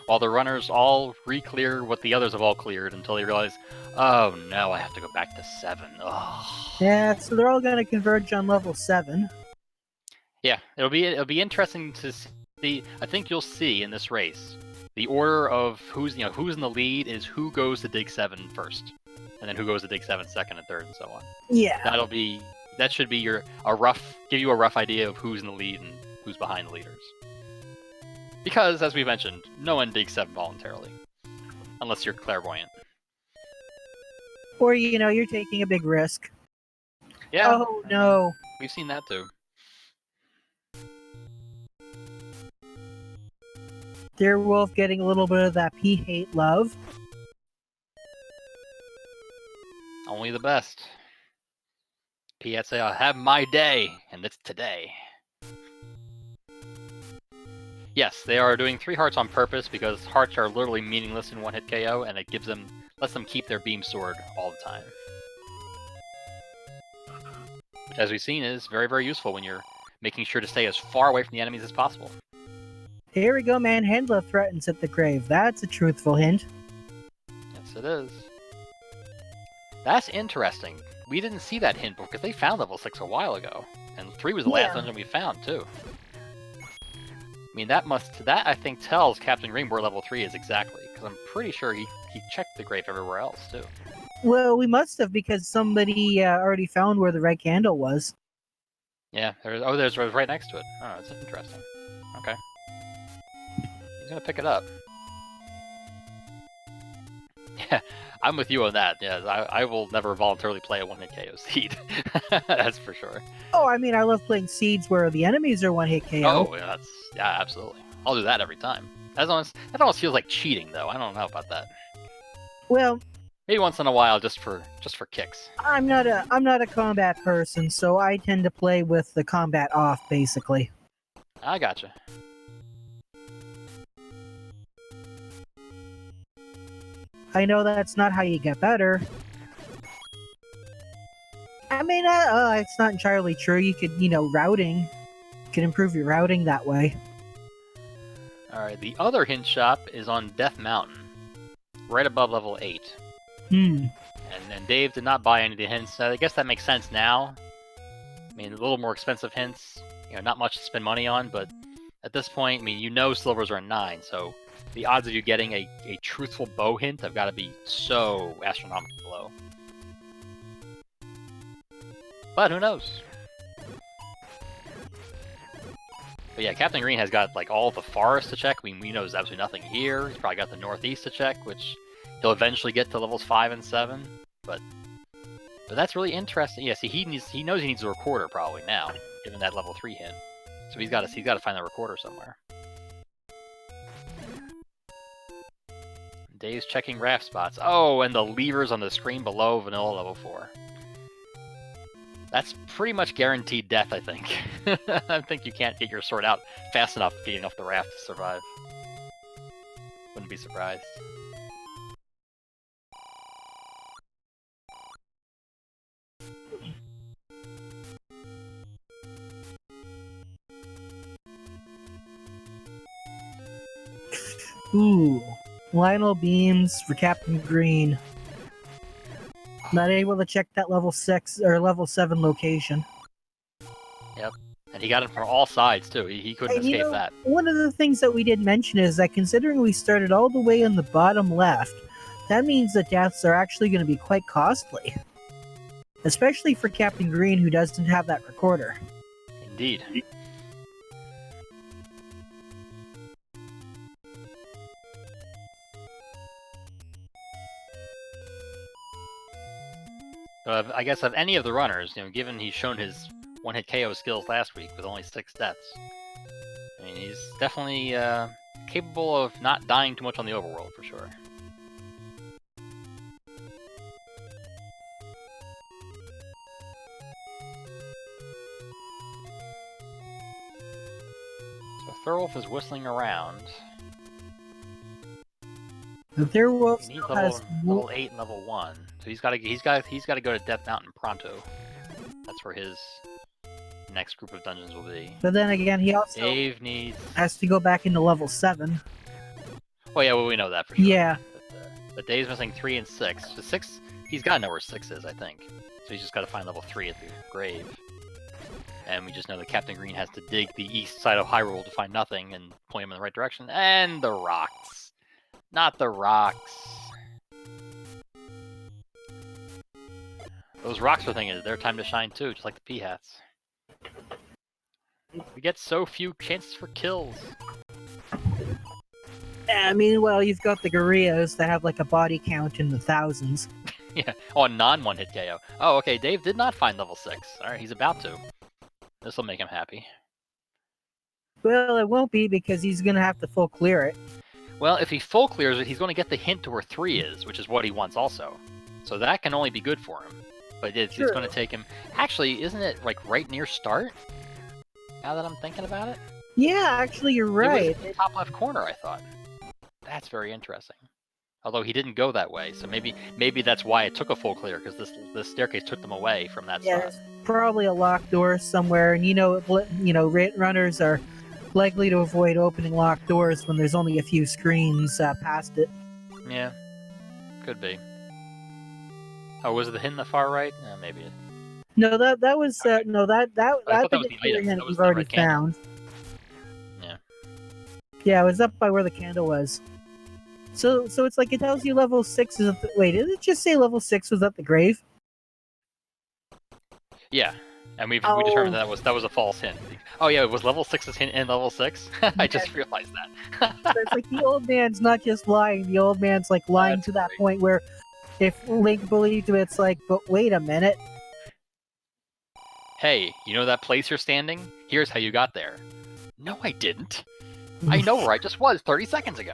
while the runners all re-clear what the others have all cleared until they realize, oh no, I have to go back to 7. Ugh. Yeah, so they're all going to converge on level 7. Yeah, it'll be interesting to see. I think you'll see in this race the order of who's in the lead is who goes to dig 7 first, and then who goes to dig 7 second and third and so on. Yeah, that should be give you a rough idea of who's in the lead and who's behind the leaders. Because, as we mentioned, no one digs 7 voluntarily. Unless you're clairvoyant. Or, you're taking a big risk. Yeah. Oh, no. We've seen that, too. Dear Wolf getting a little bit of that P-hate love. Only the best. P.S. I'll have my day, and it's today. Yes, they are doing 3 hearts on purpose because hearts are literally meaningless in one-hit KO, and it lets them keep their beam sword all the time. as we've seen, is very, very useful when you're making sure to stay as far away from the enemies as possible. Here we go, Manhandla threatens at the grave. That's a truthful hint. Yes, it is. That's interesting. We didn't see that hint because they found level 6 a while ago. And 3 was the last dungeon we found, too. I mean, that I think tells Captain Green where level 3 is exactly, because I'm pretty sure he checked the grave everywhere else, too. Well, we must have, because somebody already found where the red candle was. Yeah, there's right next to it. Oh, that's interesting. Okay. He's gonna pick it up. Yeah, I'm with you on that. Yeah, I will never voluntarily play a one-hit KO seed. That's for sure. Oh, I mean, I love playing seeds where the enemies are one-hit KO. Oh, yeah, absolutely. I'll do that every time. That almost feels like cheating, though. I don't know about that. Well, maybe once in a while, just for kicks. I'm not a combat person, so I tend to play with the combat off, basically. I gotcha. I know that's not how you get better. I mean, it's not entirely true. You could, routing. You could improve your routing that way. Alright, the other hint shop is on Death Mountain, right above level 8. And Dave did not buy any of the hints. I guess that makes sense now. I mean, a little more expensive hints, not much to spend money on, but at this point, I mean, silvers are a 9, so the odds of you getting a truthful bow hint have got to be so astronomically low. But who knows? But yeah, Captain Green has got like all the forest to check. I mean, we know there's absolutely nothing here. He's probably got the northeast to check, which he'll eventually get to levels 5 and 7. But that's really interesting. Yeah, see, he knows he needs a recorder probably now, given that level 3 hint. So he's got to find that recorder somewhere. Dave's checking raft spots. Oh, and the levers on the screen below vanilla level 4. That's pretty much guaranteed death, I think. I think you can't get your sword out fast enough getting off the raft to survive. Wouldn't be surprised. Ooh. Lionel beams for Captain Green. Not able to check that level 6 or level 7 location. Yep. And he got it from all sides, too. He couldn't escape that. One of the things that we did mention is that considering we started all the way in the bottom left, that means that deaths are actually going to be quite costly. Especially for Captain Green, who doesn't have that recorder. Indeed. I guess of any of the runners, given he's shown his one-hit KO skills last week with only 6 deaths, I mean, he's definitely capable of not dying too much on the overworld, for sure. So Thorwolf is whistling around. The Thorwolf He needs level 8 and level 1. So he's got to go to Death Mountain pronto. That's where his next group of dungeons will be. But then again, he also has to go back into level 7. Oh yeah, well we know that for sure. Yeah. But Dave's missing 3 and 6. So 6, he's got to know where 6 is, I think. So he's just got to find level 3 at the grave. And we just know that Captain Green has to dig the east side of Hyrule to find nothing and point him in the right direction. And the rocks. Not the rocks. Those rocks are thinking it's their time to shine too, just like the P-hats. We get so few chances for kills. I mean, well, you've got the Gorillas that have like a body count in the thousands. Yeah, a non-one-hit KO. Oh, okay, Dave did not find level 6. Alright, he's about to. This'll make him happy. Well, it won't be because he's gonna have to full clear it. Well, if he full clears it, he's going to get the hint to where 3 is, which is what he wants also. So that can only be good for him. But it's going to take him... Actually, isn't it like right near start? Now that I'm thinking about it? Yeah, actually, you're right. It was in the top left corner, I thought. That's very interesting. Although he didn't go that way, so maybe that's why it took a full clear, because this staircase took them away from that spot. probably a locked door somewhere, and runners are likely to avoid opening locked doors when there's only a few screens past it. Yeah, could be. Oh, was it the hint in the far right? Maybe. No, that was no that I thought that was the particular item. hint That was we've the already red candle. found. Yeah. Yeah, it was up by where the candle was. So it's like it tells you level 6 is at the... Wait, did it just say level 6 was at the grave? Yeah, and we determined that was a false hint. Oh yeah, it was level 6's hint in level 6? I just realized that. So it's like the old man's not just lying, the old man's like lying to that point where if Link believed him, it's like, but wait a minute. Hey, you know that place you're standing? Here's how you got there. No, I didn't. I know where I just was 30 seconds ago.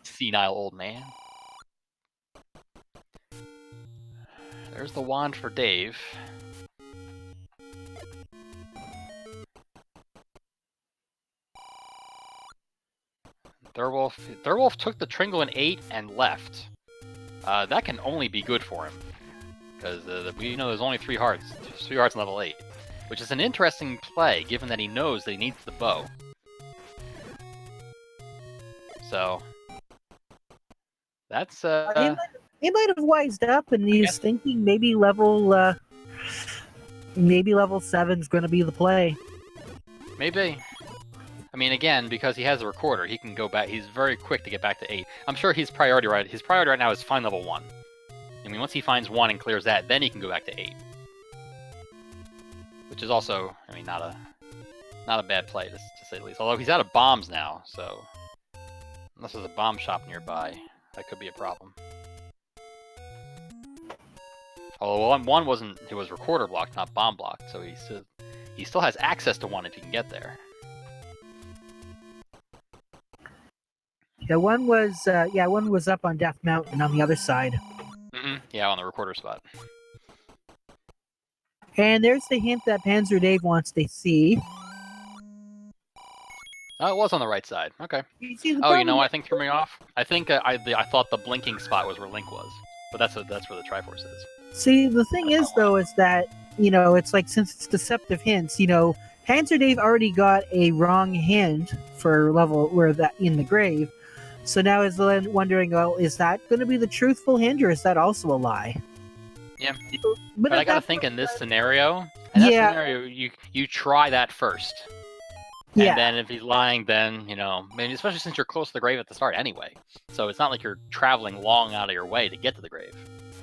Senile old man. There's the wand for Dave. Thurwolf took the Tringle in 8 and left. That can only be good for him. Because we know there's only 3 hearts. 3 hearts in level 8. Which is an interesting play, given that he knows that he needs the bow. So... That's, He might have wised up, and he's thinking maybe level 7's going to be the play. Maybe. I mean, again, because he has a recorder, he can go back. He's very quick to get back to 8. I'm sure his priority right now is find level 1. I mean, once he finds 1 and clears that, then he can go back to 8. Which is also, I mean, not a bad play to say the least. Although he's out of bombs now, so unless there's a bomb shop nearby, that could be a problem. Although one wasn't, it was recorder blocked, not bomb blocked, so he still has access to 1 if he can get there. Yeah, one was up on Death Mountain on the other side. Yeah, on the recorder spot. And there's the hint that Panzer Dave wants to see. Oh, it was on the right side. Okay. You know what I think threw me off? I think I thought the blinking spot was where Link was, but that's where the Triforce is. See, the thing is, though, is that, it's like, since it's deceptive hints, Panzer Dave already got a wrong hint for level where that in the grave. So now is wondering, well, is that going to be the truthful hint, or is that also a lie? Yeah. But I gotta think in this scenario, you try that first. And then if he's lying, then, I mean, especially since you're close to the grave at the start anyway. So it's not like you're traveling long out of your way to get to the grave.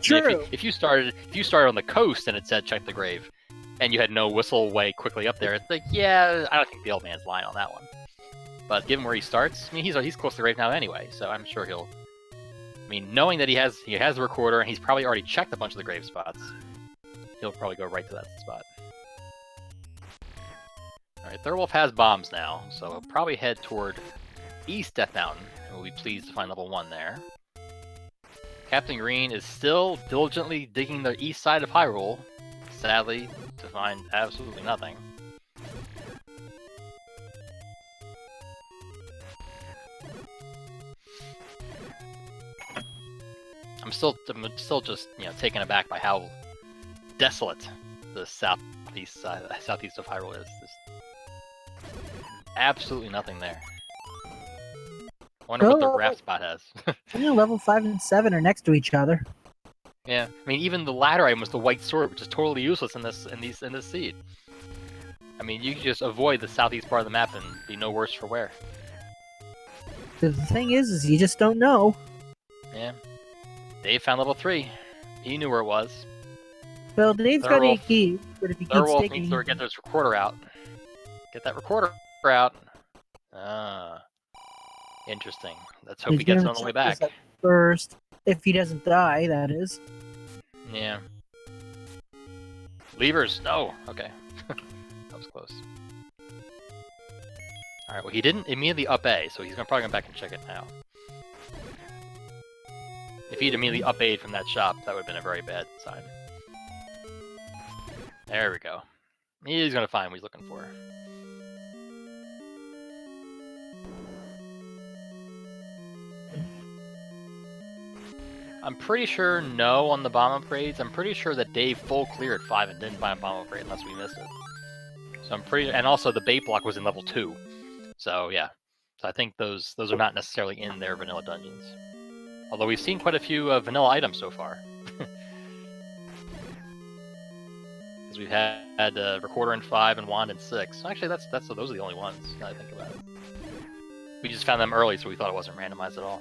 True. I mean, if you started on the coast and it said check the grave, and you had no whistle way quickly up there, it's like, yeah, I don't think the old man's lying on that one. But given where he starts, I mean, he's close to the grave now anyway, so I'm sure he'll... I mean, knowing that he has the recorder, and he's probably already checked a bunch of the grave spots, he'll probably go right to that spot. Alright, Thurwolf has bombs now, so he'll probably head toward East Death Mountain, and we'll be pleased to find level 1 there. Captain Green is still diligently digging the east side of Hyrule, sadly, to find absolutely nothing. I'm still just, taken aback by how desolate the southeast of Hyrule is. There's absolutely nothing there. I wonder what the raft spot has. Level 5 and 7 are next to each other. Yeah, I mean, even the ladder item was the white sword, which is totally useless in this seed. I mean, you can just avoid the southeast part of the map and be no worse for wear. The thing is you just don't know. Yeah. Dave found level 3. He knew where it was. Well, Dave's got a key, but if he keeps digging... needs to get this recorder out. Get that recorder out. Ah. Interesting. Let's hope he gets it on the way back. First, if he doesn't die, that is. Yeah. Levers! No! Okay. That was close. Alright, well he didn't immediately up A, so he's probably go back and check it now. If he'd immediately up A from that shop, that would have been a very bad sign. There we go. He's gonna find what he's looking for. I'm pretty sure no on the bomb upgrades. I'm pretty sure that Dave full cleared 5 and didn't find a bomb upgrade unless we missed it. So I'm pretty, and also the bait block was in level 2. So yeah, so I think those are not necessarily in their vanilla dungeons. Although we've seen quite a few vanilla items so far. Because we've had Recorder in 5 and Wand in 6. Actually, those are the only ones, now that I think about it. We just found them early, so we thought it wasn't randomized at all.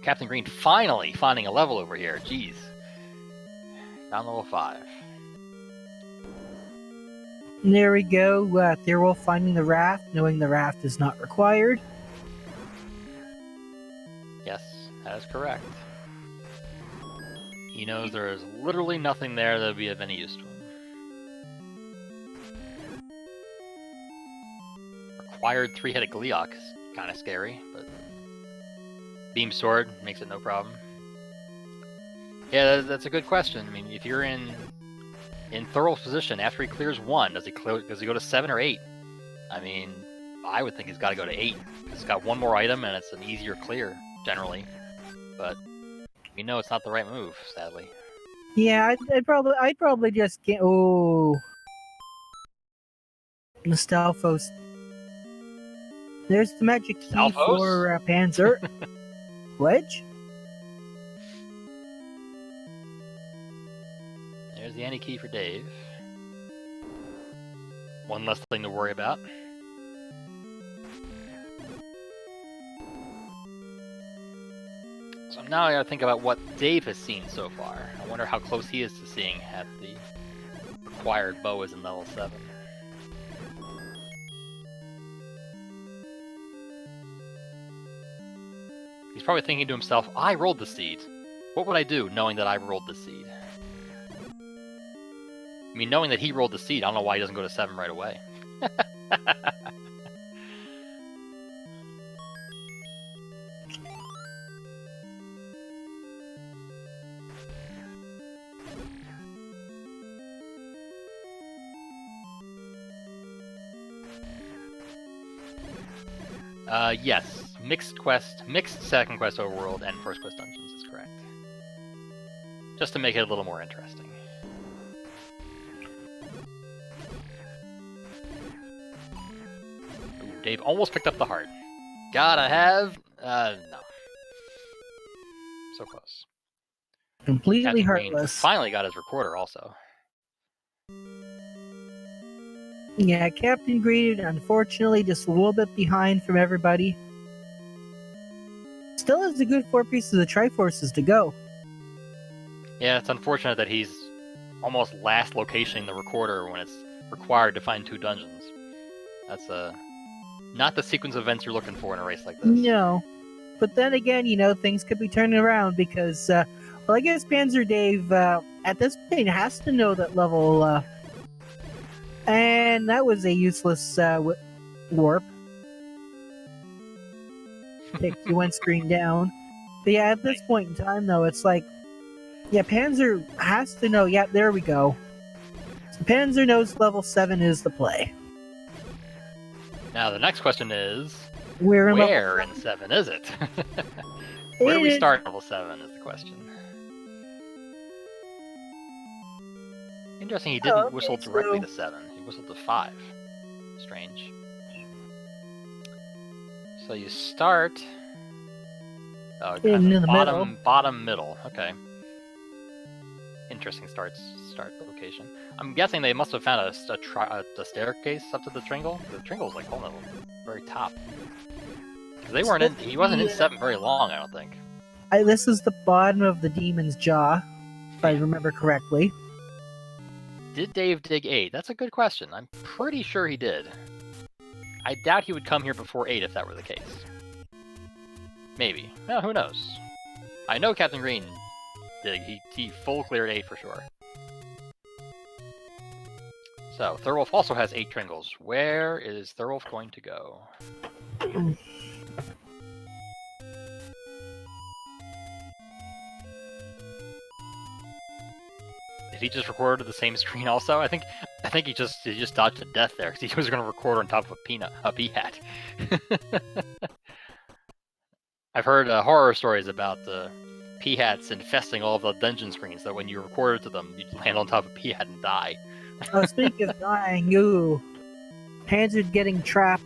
Captain Green finally finding a level over here. Jeez. Found level 5. And there we go. Thirlwolf finding the raft, knowing the raft is not required. Yes, that is correct. He knows there is literally nothing there that would be of any use to him. Required 3-headed Gleeok is kind of scary, but Beam Sword makes it no problem. Yeah, that's a good question. I mean, if you're in Thurl's position after he clears 1, does he go to 7 or 8? I mean, I would think he's got to go to 8 because it's got one more item and it's an easier clear generally. But we know it's not the right move, sadly. Yeah, I'd probably just get. Oh, Nostalphos. There's the magic key Stalfos? for Panzer. Wedge? There's the anti-key for Dave. One less thing to worry about. So now I gotta think about what Dave has seen so far. I wonder how close he is to seeing at the required bow is in level 7. He's probably thinking to himself, I rolled the seed. What would I do knowing that I rolled the seed? I mean, knowing that he rolled the seed, I don't know why he doesn't go to 7 right away. Yes. Mixed second quest overworld and first quest dungeons is correct. Just to make it a little more interesting. Ooh, Dave almost picked up the heart. Gotta have... no. So close. Completely Captain Green heartless. finally got his recorder also. Yeah, Captain Green, unfortunately, just a little bit behind from everybody. Still has a good 4 pieces of Triforces to go. Yeah, it's unfortunate that he's almost last locationing the recorder when it's required to find 2 dungeons. That's not the sequence of events you're looking for in a race like this. No. But then again, things could be turning around because, well, I guess Panzer Dave, at this point, has to know that level, and that was a useless warp. Takes you one screen down. But yeah, at this point in time, though, it's like, yeah, Panzer has to know, yeah, there we go. So Panzer knows level 7 is the play. Now, the next question is, Where in 7 is it? Where do we start level 7 is the question. Interesting, he didn't whistle directly to 7. He whistled to 5. Strange. So you start... Oh, in the bottom middle. Okay. Interesting start location. I'm guessing they must have found a staircase up to the Tringle. The Tringle's like on the very top. They weren't in. He wasn't in 7 very long, I don't think. This is the bottom of the demon's jaw, if I remember correctly. Did Dave dig 8? That's a good question. I'm pretty sure he did. I doubt he would come here before 8 if that were the case. Maybe. Well, who knows? I know Captain Green dig. He full cleared 8 for sure. So, Thurwolf also has 8 Tringles. Where is Thurwolf going to go? Did he just record the same screen also? I think I think he just dodged to death there because he was going to record on top of a pea hat. I've heard horror stories about the pea hats infesting all of the dungeon screens. That when you recorded to them, you'd land on top of a pea hat and die. Oh, speaking of dying, ooh, Panzer's getting trapped.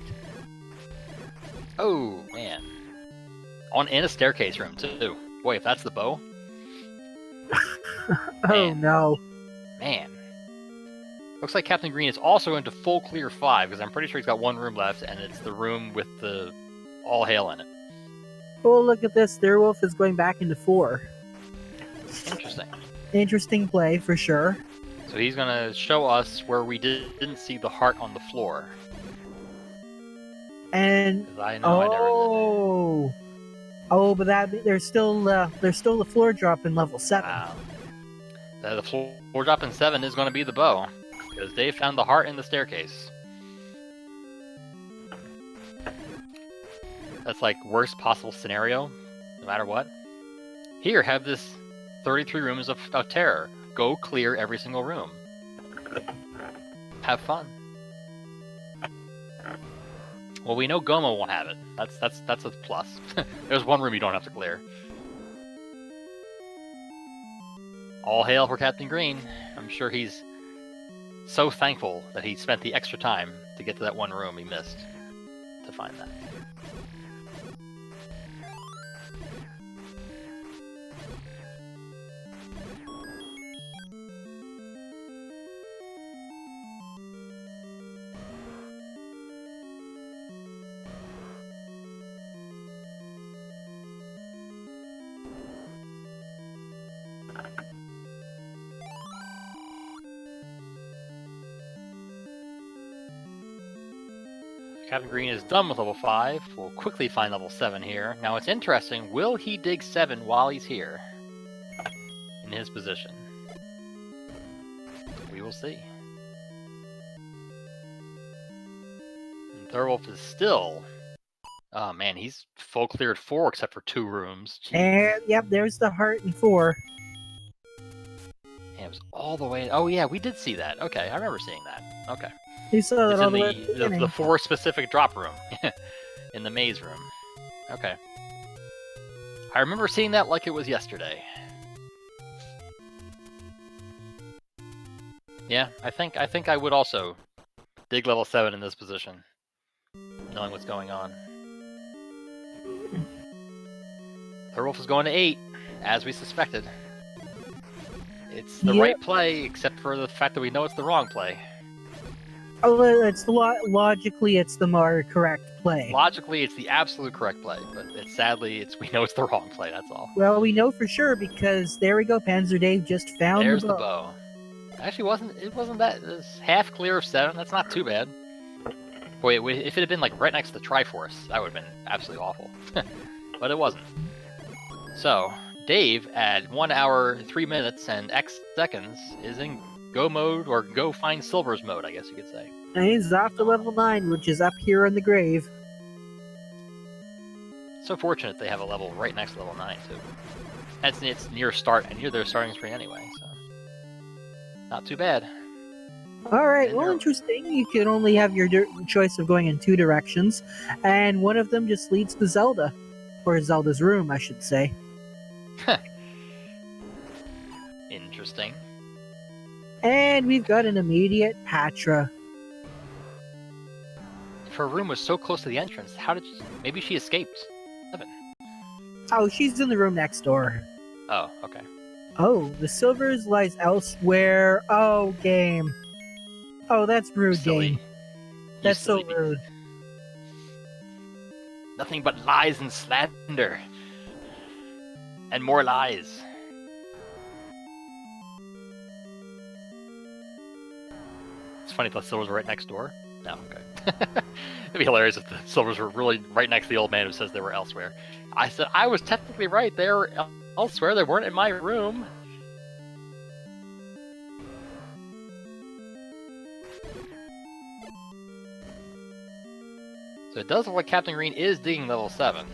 Oh man, in a staircase room too. Boy, if that's the bow. Oh no. Man. Looks like Captain Green is also into full clear 5, because I'm pretty sure he's got one room left, and it's the room with the all hail in it. Oh, look at this. Theirwolf is going back into 4. Interesting. Interesting play, for sure. So he's going to show us where we didn't see the heart on the floor. And I know I never did. Oh, but there's still the floor drop in level 7. Wow. The floor drop in 7 is going to be the bow, because Dave found the heart in the staircase. That's like worst possible scenario, no matter what. Here, have this 33 rooms of terror. Go clear every single room. Have fun. Well, we know Goma won't have it. That's a plus. There's one room you don't have to clear. All hail for Captain Green. I'm sure he's so thankful that he spent the extra time to get to that one room he missed to find that. Captain Green is done with level 5. We'll quickly find level 7 here. Now it's interesting, will he dig 7 while he's here? In his position. We will see. And Thurwolf is still... Oh man, he's full cleared 4 except for 2 rooms. Jeez. And, yep, there's the heart in 4. And it was all the way... Oh yeah, we did see that. Okay, I remember seeing that. Okay. You saw that It's all in the way at the beginning. the 4 specific drop room. In the maze room. Okay. I remember seeing that like it was yesterday. Yeah, I think I would also dig level 7 in this position, knowing what's going on. Thurwolf is going to 8, as we suspected. It's the right play, except for the fact that we know it's the wrong play. Oh, it's logically, it's the more correct play. Logically, it's the absolute correct play, but sadly, we know it's the wrong play. That's all. Well, we know for sure because there we go. Panzer Dave just found There's the bow. Actually, it wasn't that. It was half clear of 7. That's not too bad. Boy, if it had been like right next to the Triforce, that would have been absolutely awful. But it wasn't. So Dave, at 1 hour, 3 minutes, and X seconds, is in go mode, or go find silvers mode, I guess you could say. And he's off to level 9, which is up here in the grave. So fortunate they have a level right next to level 9, too. It's near start, and near their starting screen anyway, so... Not too bad. Alright, well, interesting. You can only have your choice of going in 2 directions, and one of them just leads to Zelda. Or Zelda's room, I should say. Interesting. And we've got an immediate Patra. If her room was so close to the entrance, how did she... Maybe she escaped. 7. Oh, she's in the room next door. Oh, okay. Oh, the silvers lies elsewhere. Oh, game. Oh, that's rude, Silly. game. That's so rude. Nothing but lies and slander. And more lies. It's funny if the silvers were right next door. No, okay. It'd be hilarious if the silvers were really right next to the old man who says they were elsewhere. I said I was technically right. They were elsewhere. They weren't in my room. So it does look like Captain Green is digging level 7.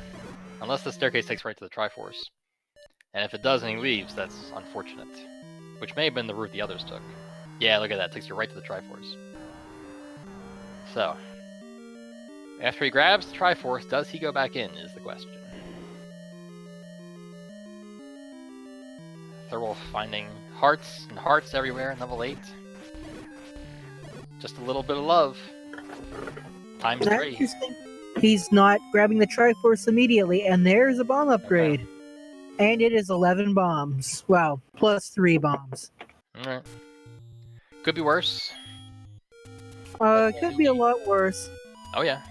Unless the staircase takes right to the Triforce. And if it does and he leaves, that's unfortunate. Which may have been the route the others took. Yeah, look at that. Takes you right to the Triforce. So, after he grabs the Triforce, does he go back in, is the question. Thurwolf finding hearts and hearts everywhere in level 8. Just a little bit of love. Times 3. Interesting. He's not grabbing the Triforce immediately, and there's a bomb upgrade. Okay. And it is 11 bombs. Wow, plus 3 bombs. Alright. Could be worse. Could be a lot worse. Oh yeah.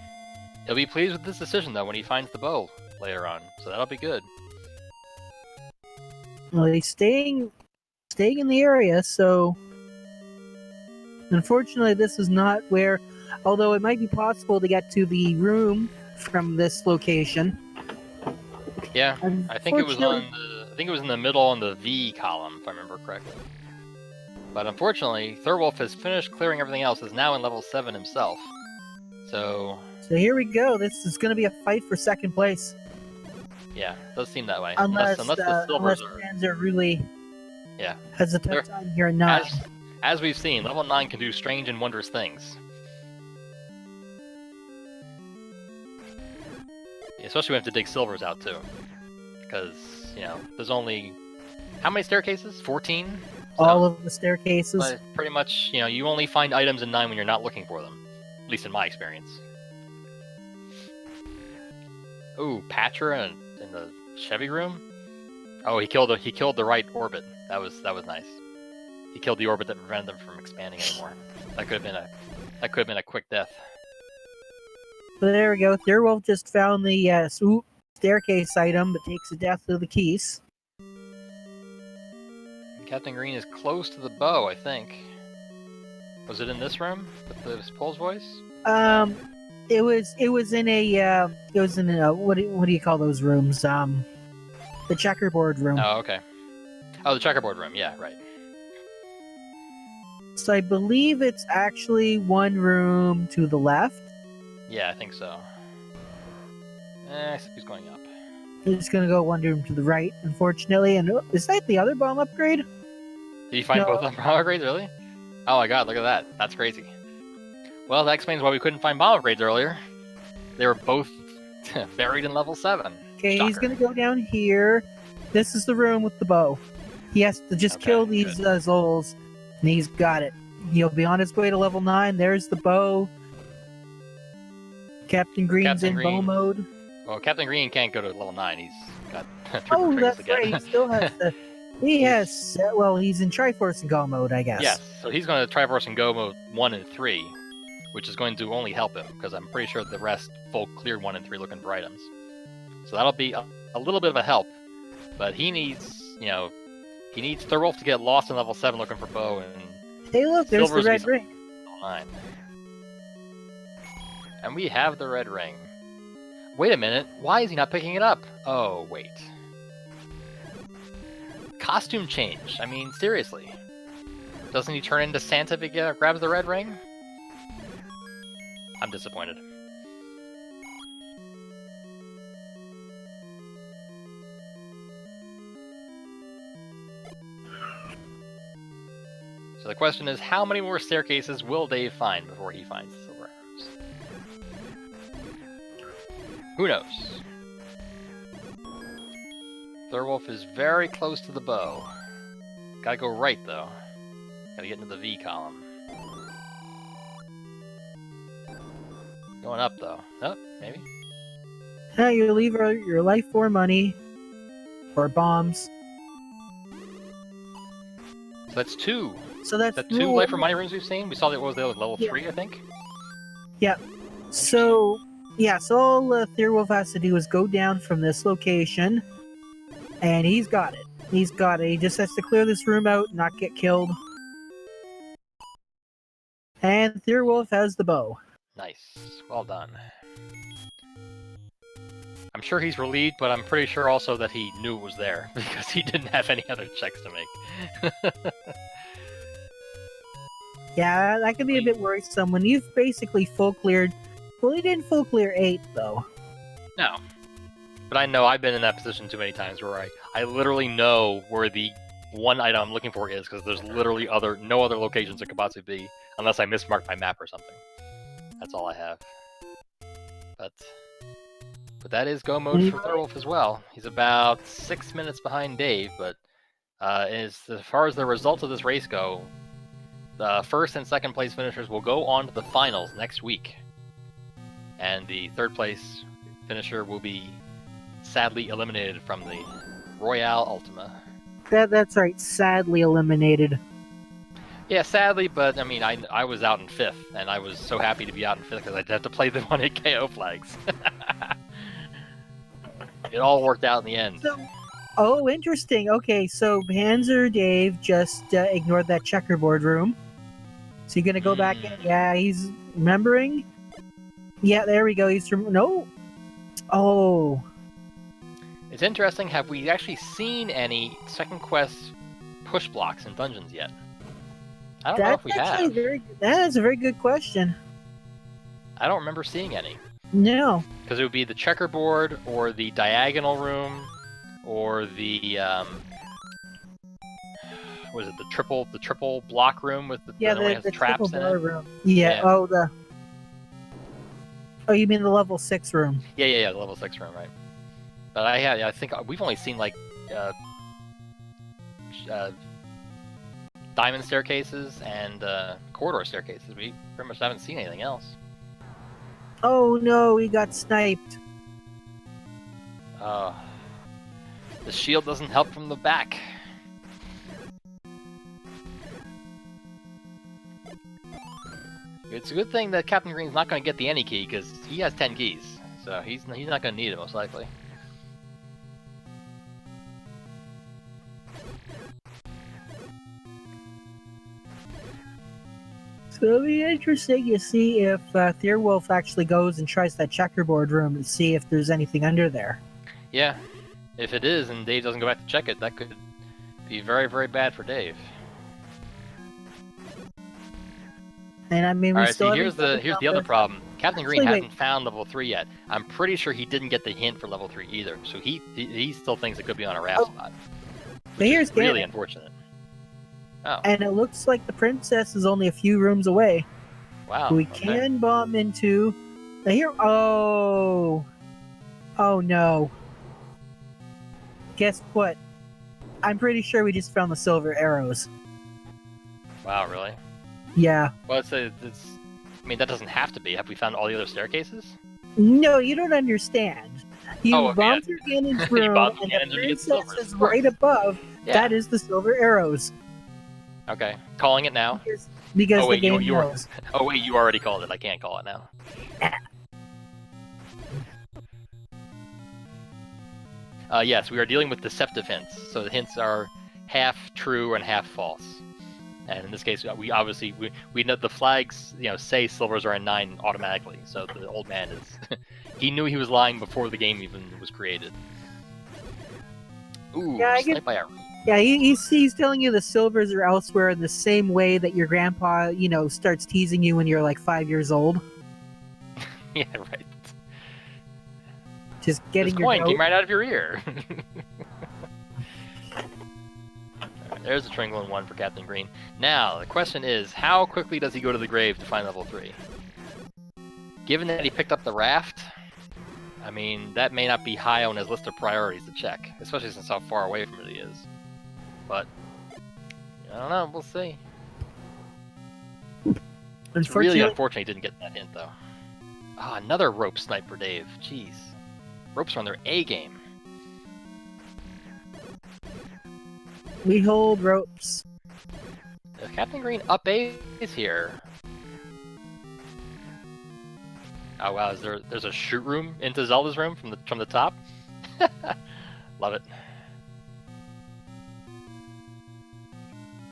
He'll be pleased with this decision, though, when he finds the bow later on. So that'll be good. Well, he's staying in the area, so... Unfortunately, this is not where... Although it might be possible to get to the room from this location. Yeah, I think it was in the middle on the V column, if I remember correctly. But unfortunately, Thurwolf has finished clearing everything else, is now in level 7 himself. So here we go. This is going to be a fight for second place. Yeah, it does seem that way. Unless the silvers are really has a tough time here at 9. As we've seen, level 9 can do strange and wondrous things. Especially when we have to dig silvers out, too. Because, there's only... How many staircases? 14? All of the staircases. But pretty much, you only find items in 9 when you're not looking for them. At least in my experience. Ooh, Patra in the Chevy room? Oh, he killed the right orbit. That was nice. He killed the orbit that prevented them from expanding anymore. That could have been a quick death. So there we go. Thurwolf just found the staircase item, but takes the death of the keys. Captain Green is close to the bow, I think. Was it in this room with the Pole's voice? It was in a what do you call those rooms? The checkerboard room. Oh, okay. Oh, the checkerboard room. Yeah, right. So I believe it's actually one room to the left. Yeah, I think so. Except he's going up. He's gonna go one room to the right, unfortunately. And is that the other bomb upgrade? Did you find both of them bomb upgrades, really? Oh my god, look at that. That's crazy. Well, that explains why we couldn't find bomb upgrades earlier. They were both buried in level 7. Okay, Shocker. He's gonna go down here. This is the room with the bow. He has to just kill these Zols, and he's got it. He'll be on his way to level 9. There's the bow. Captain Green's in bow mode. Well, Captain Green can't go to level 9. He's got that's right. He still has to... he's in Triforce and Go mode, I guess. Yes, so he's going to Triforce and Go mode 1 and 3, which is going to only help him, because I'm pretty sure the rest full cleared 1 and 3 looking for items. So that'll be a little bit of a help, but he needs, he needs Thurwolf to get lost in level 7 looking for bow, and... Hey look, there's the red ring. 9. And we have the red ring. Wait a minute, why is he not picking it up? Oh, wait. Costume change. I mean, seriously. Doesn't he turn into Santa if he grabs the red ring? I'm disappointed. So the question is, how many more staircases will Dave find before he finds the silver arrows? Who knows? Thurwolf is very close to the bow. Gotta go right, though. Gotta get into the V column. Going up, though. Oh, maybe? Yeah, you leave your life for money. Or bombs. So that's 2. So that's the 2 life for money rooms we've seen? We saw that was level 3, I think? Yeah. So all Thurwolf has to do is go down from this location, and he's got it. He's got it. He just has to clear this room out and not get killed. And Thurwolf has the bow. Nice. Well done. I'm sure he's relieved, but I'm pretty sure also that he knew it was there, because he didn't have any other checks to make. Yeah, that could be a bit worrisome when you've basically full cleared. Well, he didn't full clear 8, though. No. But I know I've been in that position too many times where I literally know where the one item I'm looking for is, because there's literally no other locations it could possibly be, unless I mismarked my map or something. That's all I have. But that is go mode for Thorwolf as well. He's about 6 minutes behind Dave, but as far as the results of this race go, the first and second place finishers will go on to the finals next week. And the third place finisher will be sadly eliminated from the Royale Ultima. That's right, sadly eliminated. Yeah, sadly, but I mean, I was out in 5th, and I was so happy to be out in 5th because I didn't have to play the 1-hit KO flags. It all worked out in the end. Oh, interesting. Okay, so Panzer Dave just ignored that checkerboard room. So you're gonna go back in? Yeah, he's remembering. Yeah, there we go. He's from no. Oh, it's interesting. Have we actually seen any second quest push blocks in dungeons yet? I don't know if we have. That's a very good question. I don't remember seeing any. No. Because it would be the checkerboard, or the diagonal room, or the was it the triple block room with the one that has traps in it? Room. Yeah. Oh, you mean the level 6 room? Yeah, the level 6 room, right? But I think we've only seen like diamond staircases and corridor staircases. We pretty much haven't seen anything else. Oh no, he got sniped. The shield doesn't help from the back. It's a good thing that Captain Green's not going to get the any key, because he has 10 keys, so he's not going to need it most likely. So it'll be interesting to see if Thorwolf actually goes and tries that checkerboard room and see if there's anything under there. Yeah, if it is and Dave doesn't go back to check it, that could be very, very bad for Dave. And I mean, here's the other problem. Captain Green hasn't found level 3 yet. I'm pretty sure he didn't get the hint for level 3 either, so he still thinks it could be on a raft spot. But here's really unfortunate. Oh. And it looks like the princess is only a few rooms away. Wow. We can bomb into here. Oh no. Guess what? I'm pretty sure we just found the silver arrows. Wow, really? Yeah. Well, I mean, that doesn't have to be. Have we found all the other staircases? No, you don't understand. You bomb through Ganon's room, and the princess is right above. Yeah. That is the silver arrows. Okay, calling it now. Because the game knows. Oh wait, you already called it. I can't call it now. Yes, we are dealing with deceptive hints. So the hints are half true and half false. And in this case, we obviously we know the flags, say silvers are in 9 automatically. So the old man is he knew he was lying before the game even was created. Ooh, sniped by a... Yeah, he's telling you the silvers are elsewhere in the same way that your grandpa, starts teasing you when you're like 5 years old. Yeah, right. Just getting this your coin came right out of your ear. Right, there's a triangle in 1 for Captain Green. Now, the question is, how quickly does he go to the grave to find level 3? Given that he picked up the raft, I mean, that may not be high on his list of priorities to check, especially since how far away from it he is. But, I don't know, we'll see. It's really unfortunate he didn't get that hint, though. Ah, another rope snipe for Dave. Jeez. Ropes are on their A game. We hold ropes. Captain Green up A is here. Oh wow, there's a shoot room into Zelda's room from the top? Love it.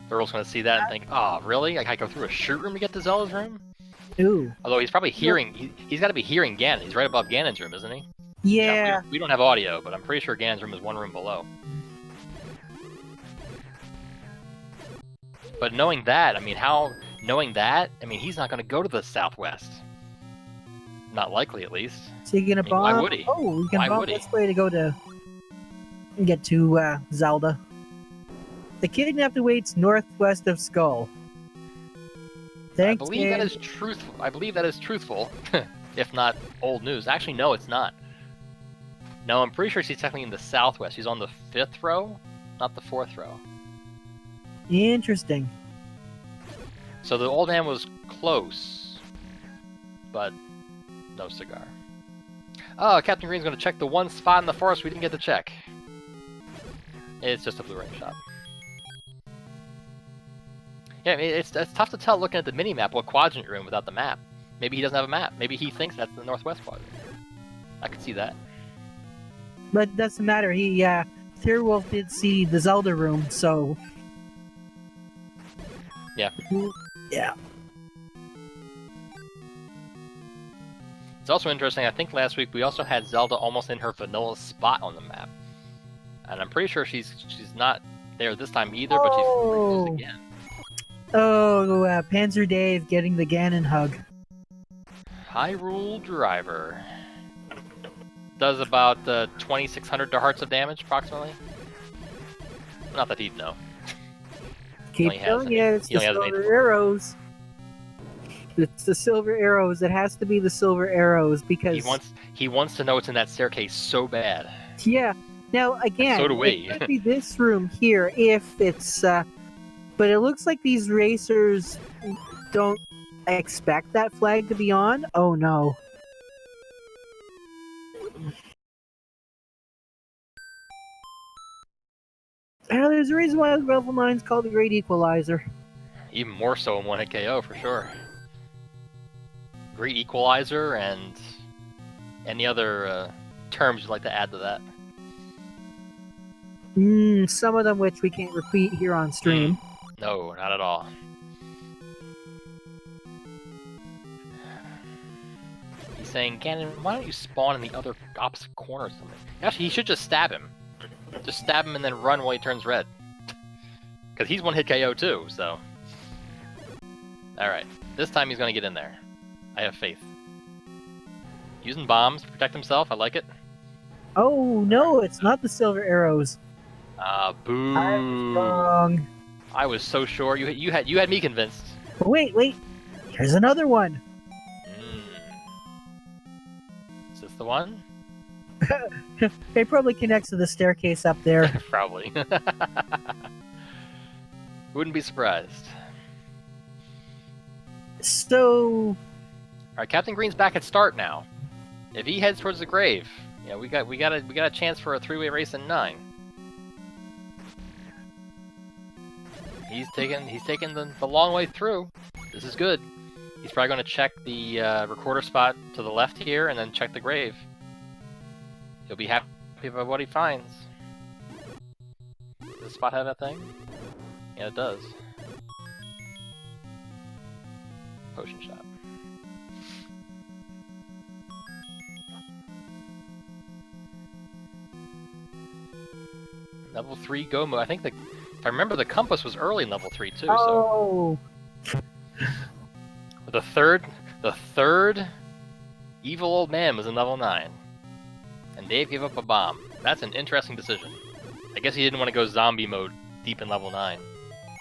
Thurl's gonna see that and think, oh, really? I go through a shoot room to get to Zelda's room? Ooh. Although he's probably hearing, he's got to be hearing Ganon. He's right above Ganon's room, isn't he? Yeah. We don't have audio, but I'm pretty sure Ganon's room is 1 room below. But knowing that, I mean, he's not gonna go to the southwest. Not likely, at least. So you're gonna bomb? Why would he? Oh, we can bomb this way to go to get to Zelda. The kidnapped awaits northwest of Skull. I Thanks, believe that man. is truthful. I believe that is truthful, if not old news. Actually, no, it's not. No, I'm pretty sure she's technically in the southwest. She's on the 5th row, not the 4th row. Interesting. So the old man was close, but no cigar. Oh, Captain Green's going to check the one spot in the forest we didn't get to check. It's just a blue ring shot. Yeah, I mean, it's tough to tell looking at the mini-map what quadrant you're in without the map. Maybe he doesn't have a map. Maybe he thinks that's the northwest quadrant. I could see that. But it doesn't matter. Thierwolf did see the Zelda room, so... Yeah. Yeah. It's also interesting, I think last week we also had Zelda almost in her vanilla spot on the map. And I'm pretty sure she's not there this time either, but she's pretty close again. Oh, Panzer Dave getting the Ganon hug. Hyrule Driver. Does about 2,600 hearts of damage, approximately. Not that he'd know. Keep telling you, it's the silver arrows. It's the silver arrows. It has to be the silver arrows because he wants to know what's in that staircase so bad. Yeah. Now again, so do we. It could be this room here if it's. But it looks like these racers don't expect that flag to be on. Oh no. There's a reason why level 9 is called the Great Equalizer. Even more so in one-hit KO, for sure. Great Equalizer and any other terms you'd like to add to that? Some of them which we can't repeat here on stream. No, not at all. He's saying, Ganon, why don't you spawn in the other opposite corner or something? Actually, he should just stab him. Just stab him and then run while he turns red. Because he's one-hit KO too, so... Alright, this time he's going to get in there. I have faith. Using bombs to protect himself, I like it. Oh, no, it's not the silver arrows. Boo. I was wrong. I was so sure. You had me convinced. Wait. Here's another one. Is this the one? It probably connects to the staircase up there. Probably. Wouldn't be surprised. So... Alright, Captain Green's back at start now. If he heads towards the grave, yeah, we got a chance for a 3-way race in 9. He's taking the long way through. This is good. He's probably going to check the recorder spot to the left here and then check the grave. He'll be happy about what he finds. Does the spot have that thing? Yeah, it does. Potion shop. Level 3 go mode. I think if I remember, the compass was early in level 3 too. Oh. So the third evil old man was in level 9, and Dave gave up a bomb. That's an interesting decision. I guess he didn't want to go zombie mode deep in level 9.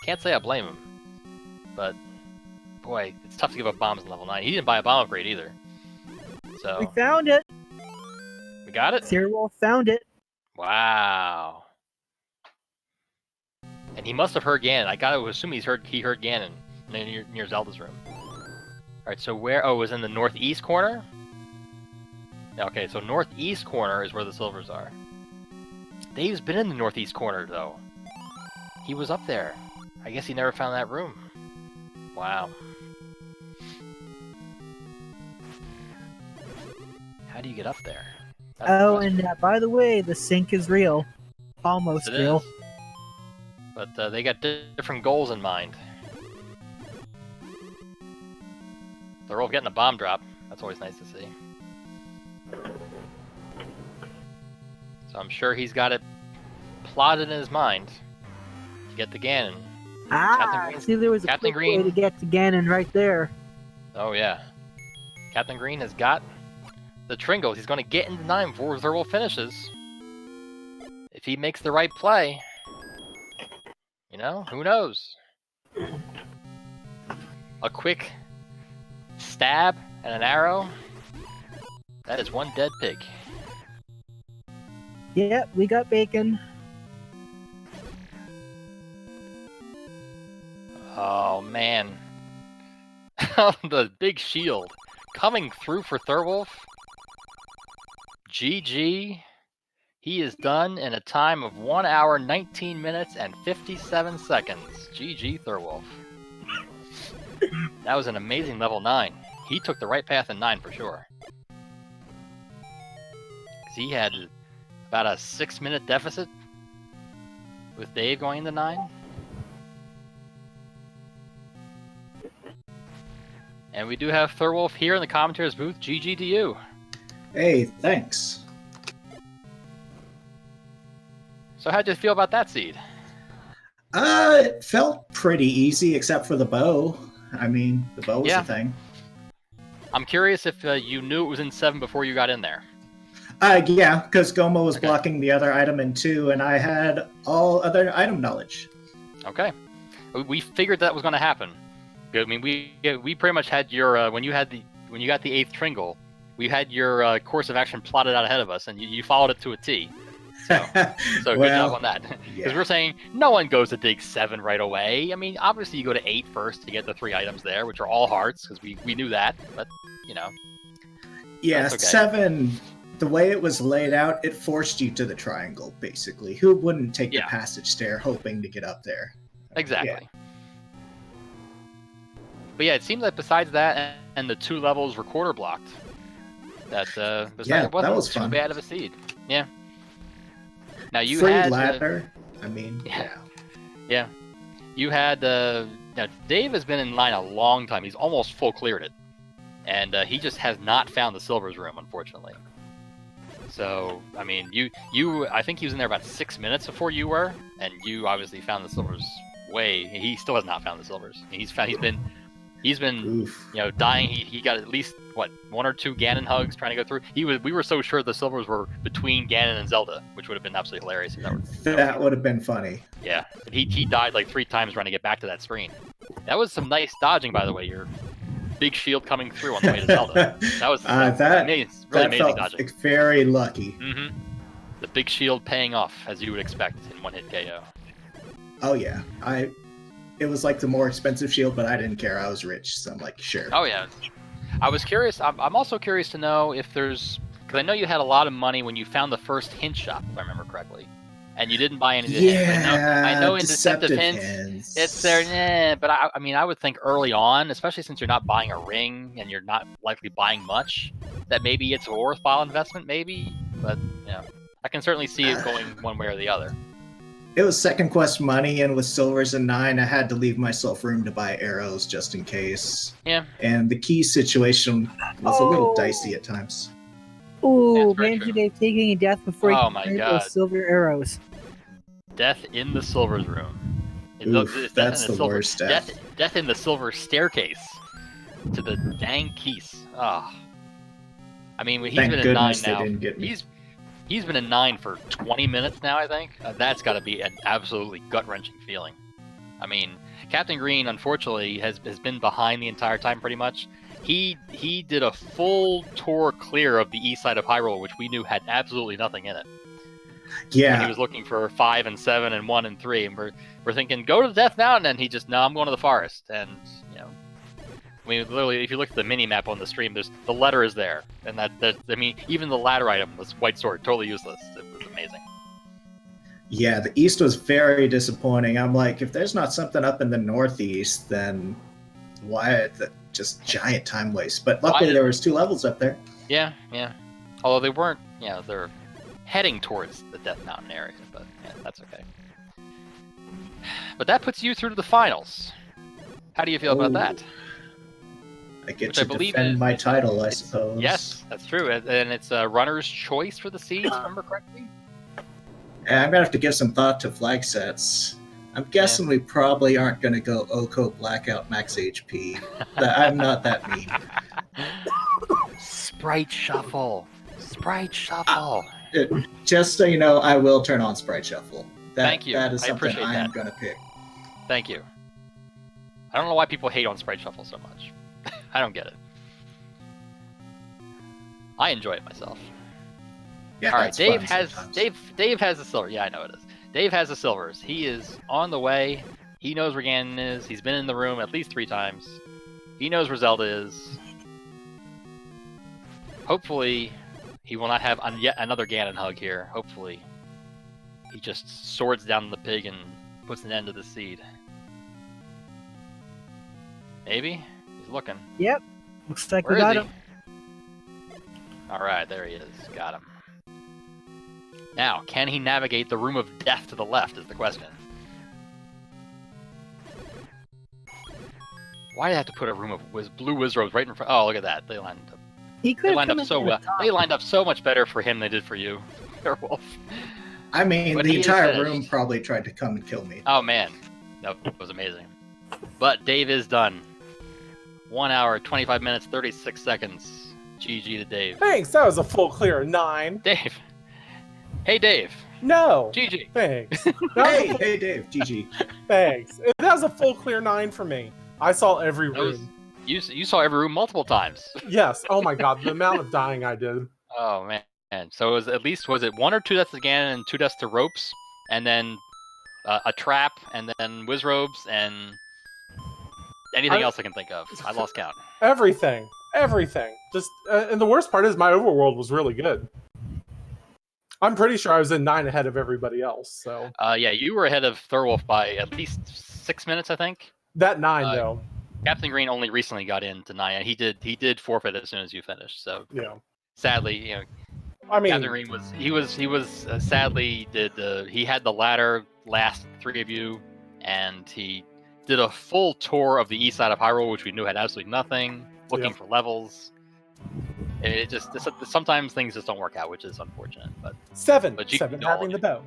Can't say I blame him, but boy, it's tough to give up bombs in level 9. He didn't buy a bomb upgrade either. So We found it. We got it. Thierwolf found it. Wow. And he must have heard Ganon. I gotta assume he heard Ganon near Zelda's room. Alright, so where... Oh, it was in the northeast corner? Okay, so northeast corner is where the silvers are. Dave's been in the northeast corner, though. He was up there. I guess he never found that room. Wow. How do you get up there? And by the way, the sink is real. Almost real. But they got different goals in mind. They're all getting a bomb drop. That's always nice to see. So I'm sure he's got it plotted in his mind to get to Ganon. See, there was a quick way to get to Ganon right there. Oh yeah. Captain Green has got the Tringles. He's going to get into 9 before Thierwolf finishes. If he makes the right play. You know, who knows? A quick stab and an arrow. That is one dead pig. Yep, we got bacon. Oh, man. The big shield coming through for Thurwolf. GG. He is done in a time of 1 hour, 19 minutes, and 57 seconds. GG, Thurwolf. That was an amazing level 9. He took the right path in 9 for sure. He had about a 6-minute deficit with Dave going into 9. And we do have Thurwolf here in the commentators booth. GG to you. Hey, thanks. So how'd you feel about that seed? It felt pretty easy, except for the bow. I mean, the bow was Yeah. a thing. I'm curious if you knew it was in 7 before you got in there. Yeah, because Goma was Okay. blocking the other item in 2, and I had all other item knowledge. Okay. We figured that was going to happen. I mean, we pretty much had your when you got the 8th Tringle, we had your course of action plotted out ahead of us, and you followed it to a T. So good Well, job on that. Because yeah. we're saying no one goes to dig 7 right away. I mean, obviously you go to 8 first to get the 3 items there, which are all hearts, because we knew that. But you know, Yeah, That's okay. 7, the way it was laid out, it forced you to the triangle, basically. Who wouldn't take Yeah. the passage stair hoping to get up there? exactly. But yeah, it seems like besides that and the 2 levels were quarter blocked, that Yeah, it wasn't that was too fun. bad of a seed. Yeah. Now you Free had ladder. I mean, Yeah. Yeah. You had now Dave has been in line a long time. He's almost full cleared it, and he just has not found the Silver's room, unfortunately. So I mean, you I think he was in there about 6 minutes before you were, and you obviously found the Silver's way. He still has not found the Silver's. He's been Oof. you know dying. He got at least what 1 or 2 Ganon hugs trying to go through. We were so sure the Silvers were between Ganon and Zelda, which would have been absolutely hilarious if that were. That would have been funny. Yeah, he died like 3 times trying to get back to that screen. That was some nice dodging, by the way. Your big shield coming through on the way to Zelda. That was that amazing, really that amazing felt dodging. very lucky. Mm-hmm. The big shield paying off as you would expect in 1-hit KO. Oh yeah, it was like the more expensive shield, but I didn't care. I was rich, so I'm like, sure. Oh yeah, I was curious. I'm also curious to know if there's because I know you had a lot of money when you found the first hint shop, if I remember correctly, and you didn't buy any of the hints. I know in deceptive hints. It's there, but I mean, I would think early on, especially since you're not buying a ring and you're not likely buying much, that maybe it's a worthwhile investment, maybe. But you know, I can certainly see it going one way or the other. It was second quest money, and with silvers and 9, I had to leave myself room to buy arrows just in case. Yeah. And the key situation was a little dicey at times. Ooh, That's very man, true. Dave taking a death before he Oh can my find God. those silver arrows. Death in the Silver's room. Oof, It's that's death in the worst death. Death in the silver staircase to the dang keys. Ah. I mean, he's Thank been in 9 goodness they now. didn't get me. He's been in 9 for 20 minutes now, I think. That's got to be an absolutely gut-wrenching feeling. I mean, Captain Green, unfortunately, has been behind the entire time pretty much. He did a full tour clear of the east side of Hyrule, which we knew had absolutely nothing in it. When he Yeah, was looking for 5 and 7 and 1 and 3, and we're thinking, go to Death Mountain, and he just, no, I'm going to the forest. And, you know, I mean, literally, if you look at the mini-map on the stream, the letter is there. And I mean, even the ladder item was White Sword, totally useless. It was amazing. yeah, the east was very disappointing. I'm like, if there's not something up in the northeast, then why just giant time waste? But luckily there was 2 levels up there. Yeah, yeah. Although they weren't, you know, they're heading towards the Death Mountain area, but yeah, that's okay. But that puts you through to the finals. How do you feel about Oh. that? I get Which I to believe defend is- my title, I it's- suppose. Yes, that's true. And it's a runner's choice for the seeds, if I remember correctly? And I'm gonna have to give some thought to flag sets. I'm guessing we probably aren't gonna go Oko Blackout Max HP. I'm not that mean. Sprite Shuffle. Sprite Shuffle. Just so you know, I will turn on Sprite Shuffle. Thank you. That is I something appreciate I am that. gonna pick. Thank you. I don't know why people hate on Sprite Shuffle so much. I don't get it. I enjoy it myself. Yeah, All right, that's Dave fun has sometimes. Dave has the silver. Yeah, I know it is. Dave has the silvers. He is on the way. He knows where Ganon is. He's been in the room at least 3 times. He knows where Zelda is. Hopefully, he will not have yet another Ganon hug here. Hopefully, he just swords down the pig and puts an end to the seed. Maybe? He's looking. Yep. Looks like Where we is got he? him. Alright, there he is. Got him. Now, can he navigate the room of death to the left is the question. Why did I have to put a room of blue Wizrobes right in front? Oh, look at that. They lined up. He could They have lined come up in so at well. the top. They lined up so much better for him than they did for you, Werewolf. I mean, But the he is entire finished. room probably tried to come and kill me. Oh man, that was amazing. But Dave is done. 1 hour, 25 minutes, 36 seconds. GG to Dave. Thanks. That was a full clear 9. Dave. Hey Dave. No. GG. Thanks. Hey, Dave, GG. Thanks. That was a full clear 9 for me. I saw every That was- room. You saw every room multiple times. Yes. Oh my god, the amount of dying I did. Oh man. So it was at least, was it 1 or 2 deaths to Ganon and 2 deaths to ropes, and then a trap, and then Wizrobes, and anything else I can think of. I lost count. Everything. Just and the worst part is my overworld was really good. I'm pretty sure I was in 9 ahead of everybody else. So Yeah, you were ahead of Thurwolf by at least 6 minutes, I think. that 9 though. Captain Green only recently got into 9, and he did forfeit as soon as you finished. So Yeah. sadly, I mean, Captain Green was sadly he had the ladder last 3 of you, and he did a full tour of the east side of Hyrule, which we knew had absolutely nothing, looking for levels. And it just sometimes things just don't work out, which is unfortunate. But 7. But you 7 know having the bow.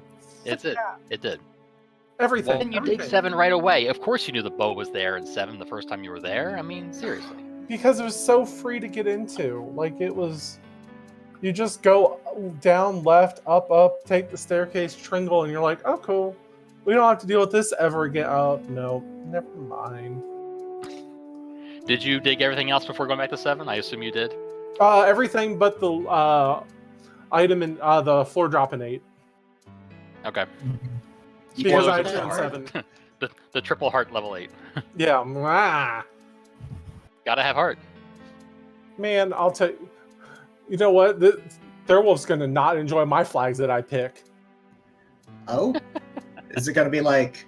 it did. Everything. Well, then you did 7 right away. Of course you knew the bow was there in 7 the first time you were there. I mean, seriously. Because it was so free to get into. Like it was, you just go down, left, up, take the staircase, tringle, and you're like, oh, cool. We don't have to deal with this ever again. Oh, no, never mind. Did you dig everything else before going back to 7? I assume you did. Everything but the item in the floor drop in 8. Okay. Because I Spoilers of turned 7. the triple heart level 8. Yeah. Mwah. Gotta have heart. Man, I'll tell you. You know what? Thurwolf's going to not enjoy my flags that I pick. Oh? Is it going to be like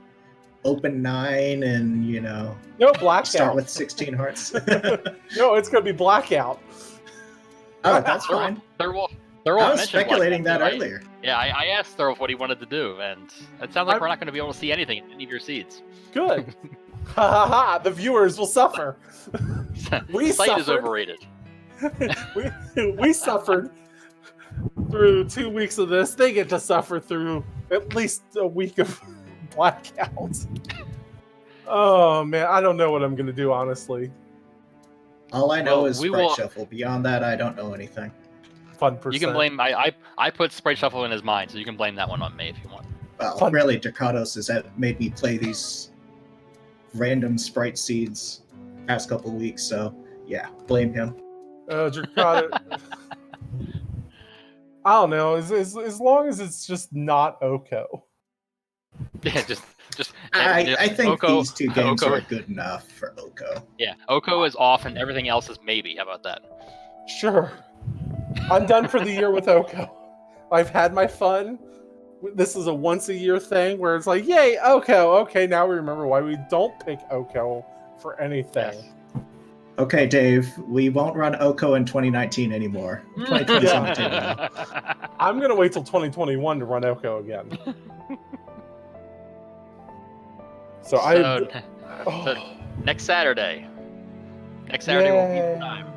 open 9 and, No, blackout. start with 16 hearts? No, it's going to be blackout. Oh, that's fine. Thurwolf I was mentioned speculating Black that Bolt, right? earlier. Yeah, I asked Thurwolf what he wanted to do, and it sounds like we're not going to be able to see anything in any of your seeds. Good. Ha ha ha! The viewers will suffer. We Sight is suffered. overrated. we suffered through 2 weeks of this. They get to suffer through at least a week of blackout. Oh man, I don't know what I'm gonna do honestly. All I know Well, is we Sprite will- Shuffle. Beyond that, I don't know anything. Fun percent. You can blame I put Sprite Shuffle in his mind, so you can blame that one on me if you want. Well, Fun. really, Dracados has made me play these random Sprite seeds past couple weeks, so yeah, blame him. Draconic. I don't know. As long as it's just not Oko. Yeah, just I think Oko- these 2 games Oko- are good enough for Oko. Yeah, Oko is off, and everything else is maybe. How about that? Sure. I'm done for the year with Oko. I've had my fun. This is a once a year thing where it's like, yay, Oko. Okay, now we remember why we don't pick Oko for anything. Yes. Okay, Dave, we won't run Oko in 2019 anymore. 2020 is on the table now. I'm going to wait till 2021 to run Oko again. So So, Oh, next Saturday. Next Saturday will be the time.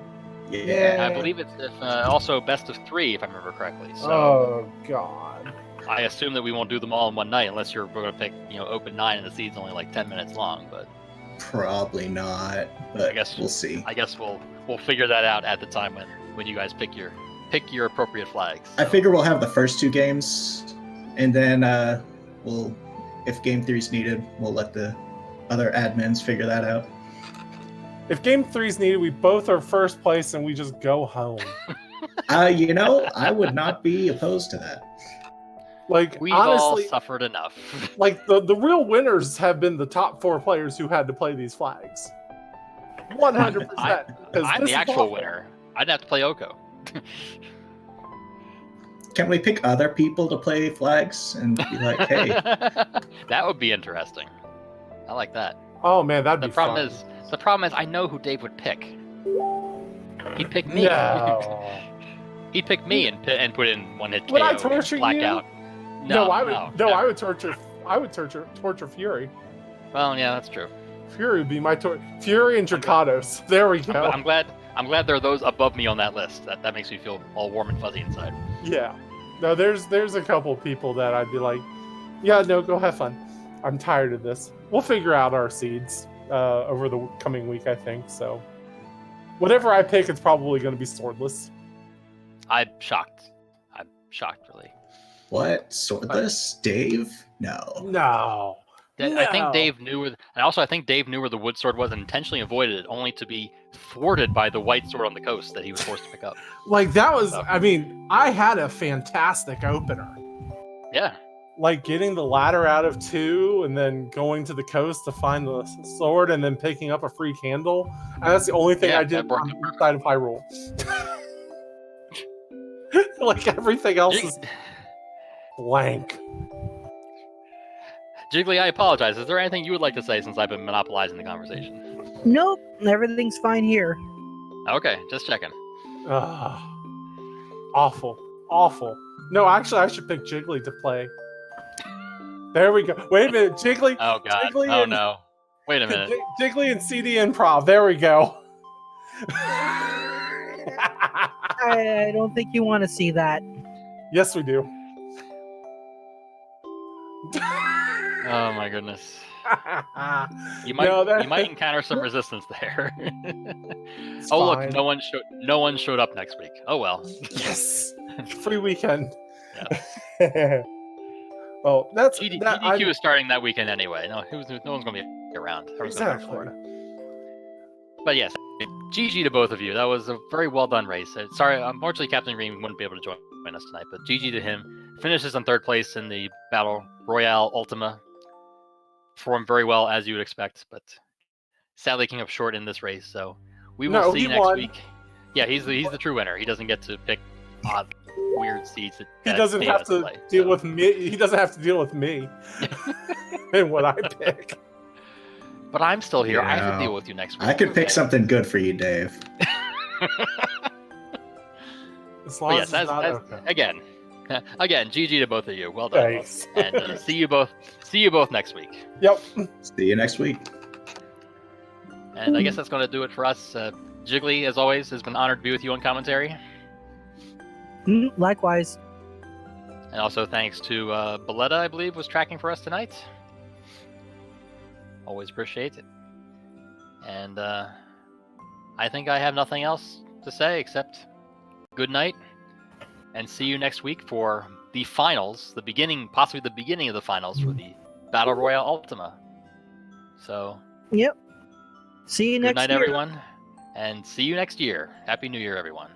Yeah. I believe it's also best of 3, if I remember correctly. So oh, God. I assume that we won't do them all in one night, unless we're going to pick, open 9 and the seed's only like 10 minutes long. But Probably not, but I guess- we'll see. I guess we'll figure that out at the time when you guys pick your appropriate flags. I So, figure we'll have the first 2 games, and then if Game 3 is needed, we'll let the other admins figure that out. If Game 3 is needed, we both are first place and we just go home. I would not be opposed to that. Like, We've honestly, all suffered enough. like the real winners have been the top 4 players who had to play these flags. 100%. I'm the actual winner. I'd have to play Oko. Can we pick other people to play flags and be like, hey? That would be interesting. I like that. Oh man, that'd The be problem fun. the problem is I know who Dave would pick. He'd pick me. No. He'd pick me and put in one hit KO. Would I torture you? Blackout. No, I would torture. I would torture Fury. Well, yeah, that's true. Fury would be my Fury and Dracados. There we go. I'm glad there are those above me on that list. That makes me feel all warm and fuzzy inside. Yeah. No, there's a couple people that I'd be like, yeah, no, go have fun. I'm tired of this. We'll figure out our seeds over the coming week, I think. So, whatever I pick, it's probably going to be swordless. I'm shocked, really. What? Swordless? Dave? No. No. I think Dave knew where, and also I think Dave knew where the wood sword was and intentionally avoided it, only to be thwarted by the white sword on the coast that he was forced to pick up. Like that was, I mean, I had a fantastic opener. Yeah. Like getting the ladder out of 2 and then going to the coast to find the sword and then picking up a free candle. And that's the only thing I did on the east side of Hyrule. Like everything else is blank. Jiggly, I apologize. Is there anything you would like to say since I've been monopolizing the conversation? Nope, everything's fine here. Okay, just checking. Awful. No, actually, I should pick Jiggly to play. There we go. Wait a minute, Jiggly. Oh god. Jiggly No. Wait a minute. Jiggly and CD Improv. There we go. I don't think you want to see that. Yes, we do. Oh my goodness. You might encounter some resistance there. Oh fine. look, no one showed up next week. Oh well. Yes. Free weekend. Yeah. Well, that's GDQ is starting that weekend anyway. No one's gonna be around. Everyone's gonna be in exactly. Florida. But yes, GG to both of you. That was a very well done race. Sorry, unfortunately Captain Green wouldn't be able to join us tonight, but GG to him. Finishes in 3rd place in the Battle Royale Ultima. Performed very well as you would expect, but sadly came up short in this race. So we will see next week. Yeah, he's the true winner. He doesn't get to pick odd, weird seeds. He doesn't have to deal with me. He doesn't have to deal with me and what I pick. But I'm still here. Yeah. I have to deal with you next week. I could pick something good for you, Dave. As long as it's not again, GG to both of you. Well done. Thanks. And see you both next week. Yep. See you next week. And I guess that's going to do it for us. Jiggly, as always, has been honored to be with you on commentary. Likewise. And also thanks to Belletta, I believe, was tracking for us tonight. Always appreciate it. And I think I have nothing else to say except good night. And see you next week for the finals, possibly the beginning of the finals for the Battle Royale Ultima. So, yep. See you next good night, year. everyone, and see you next year. Happy New Year, everyone.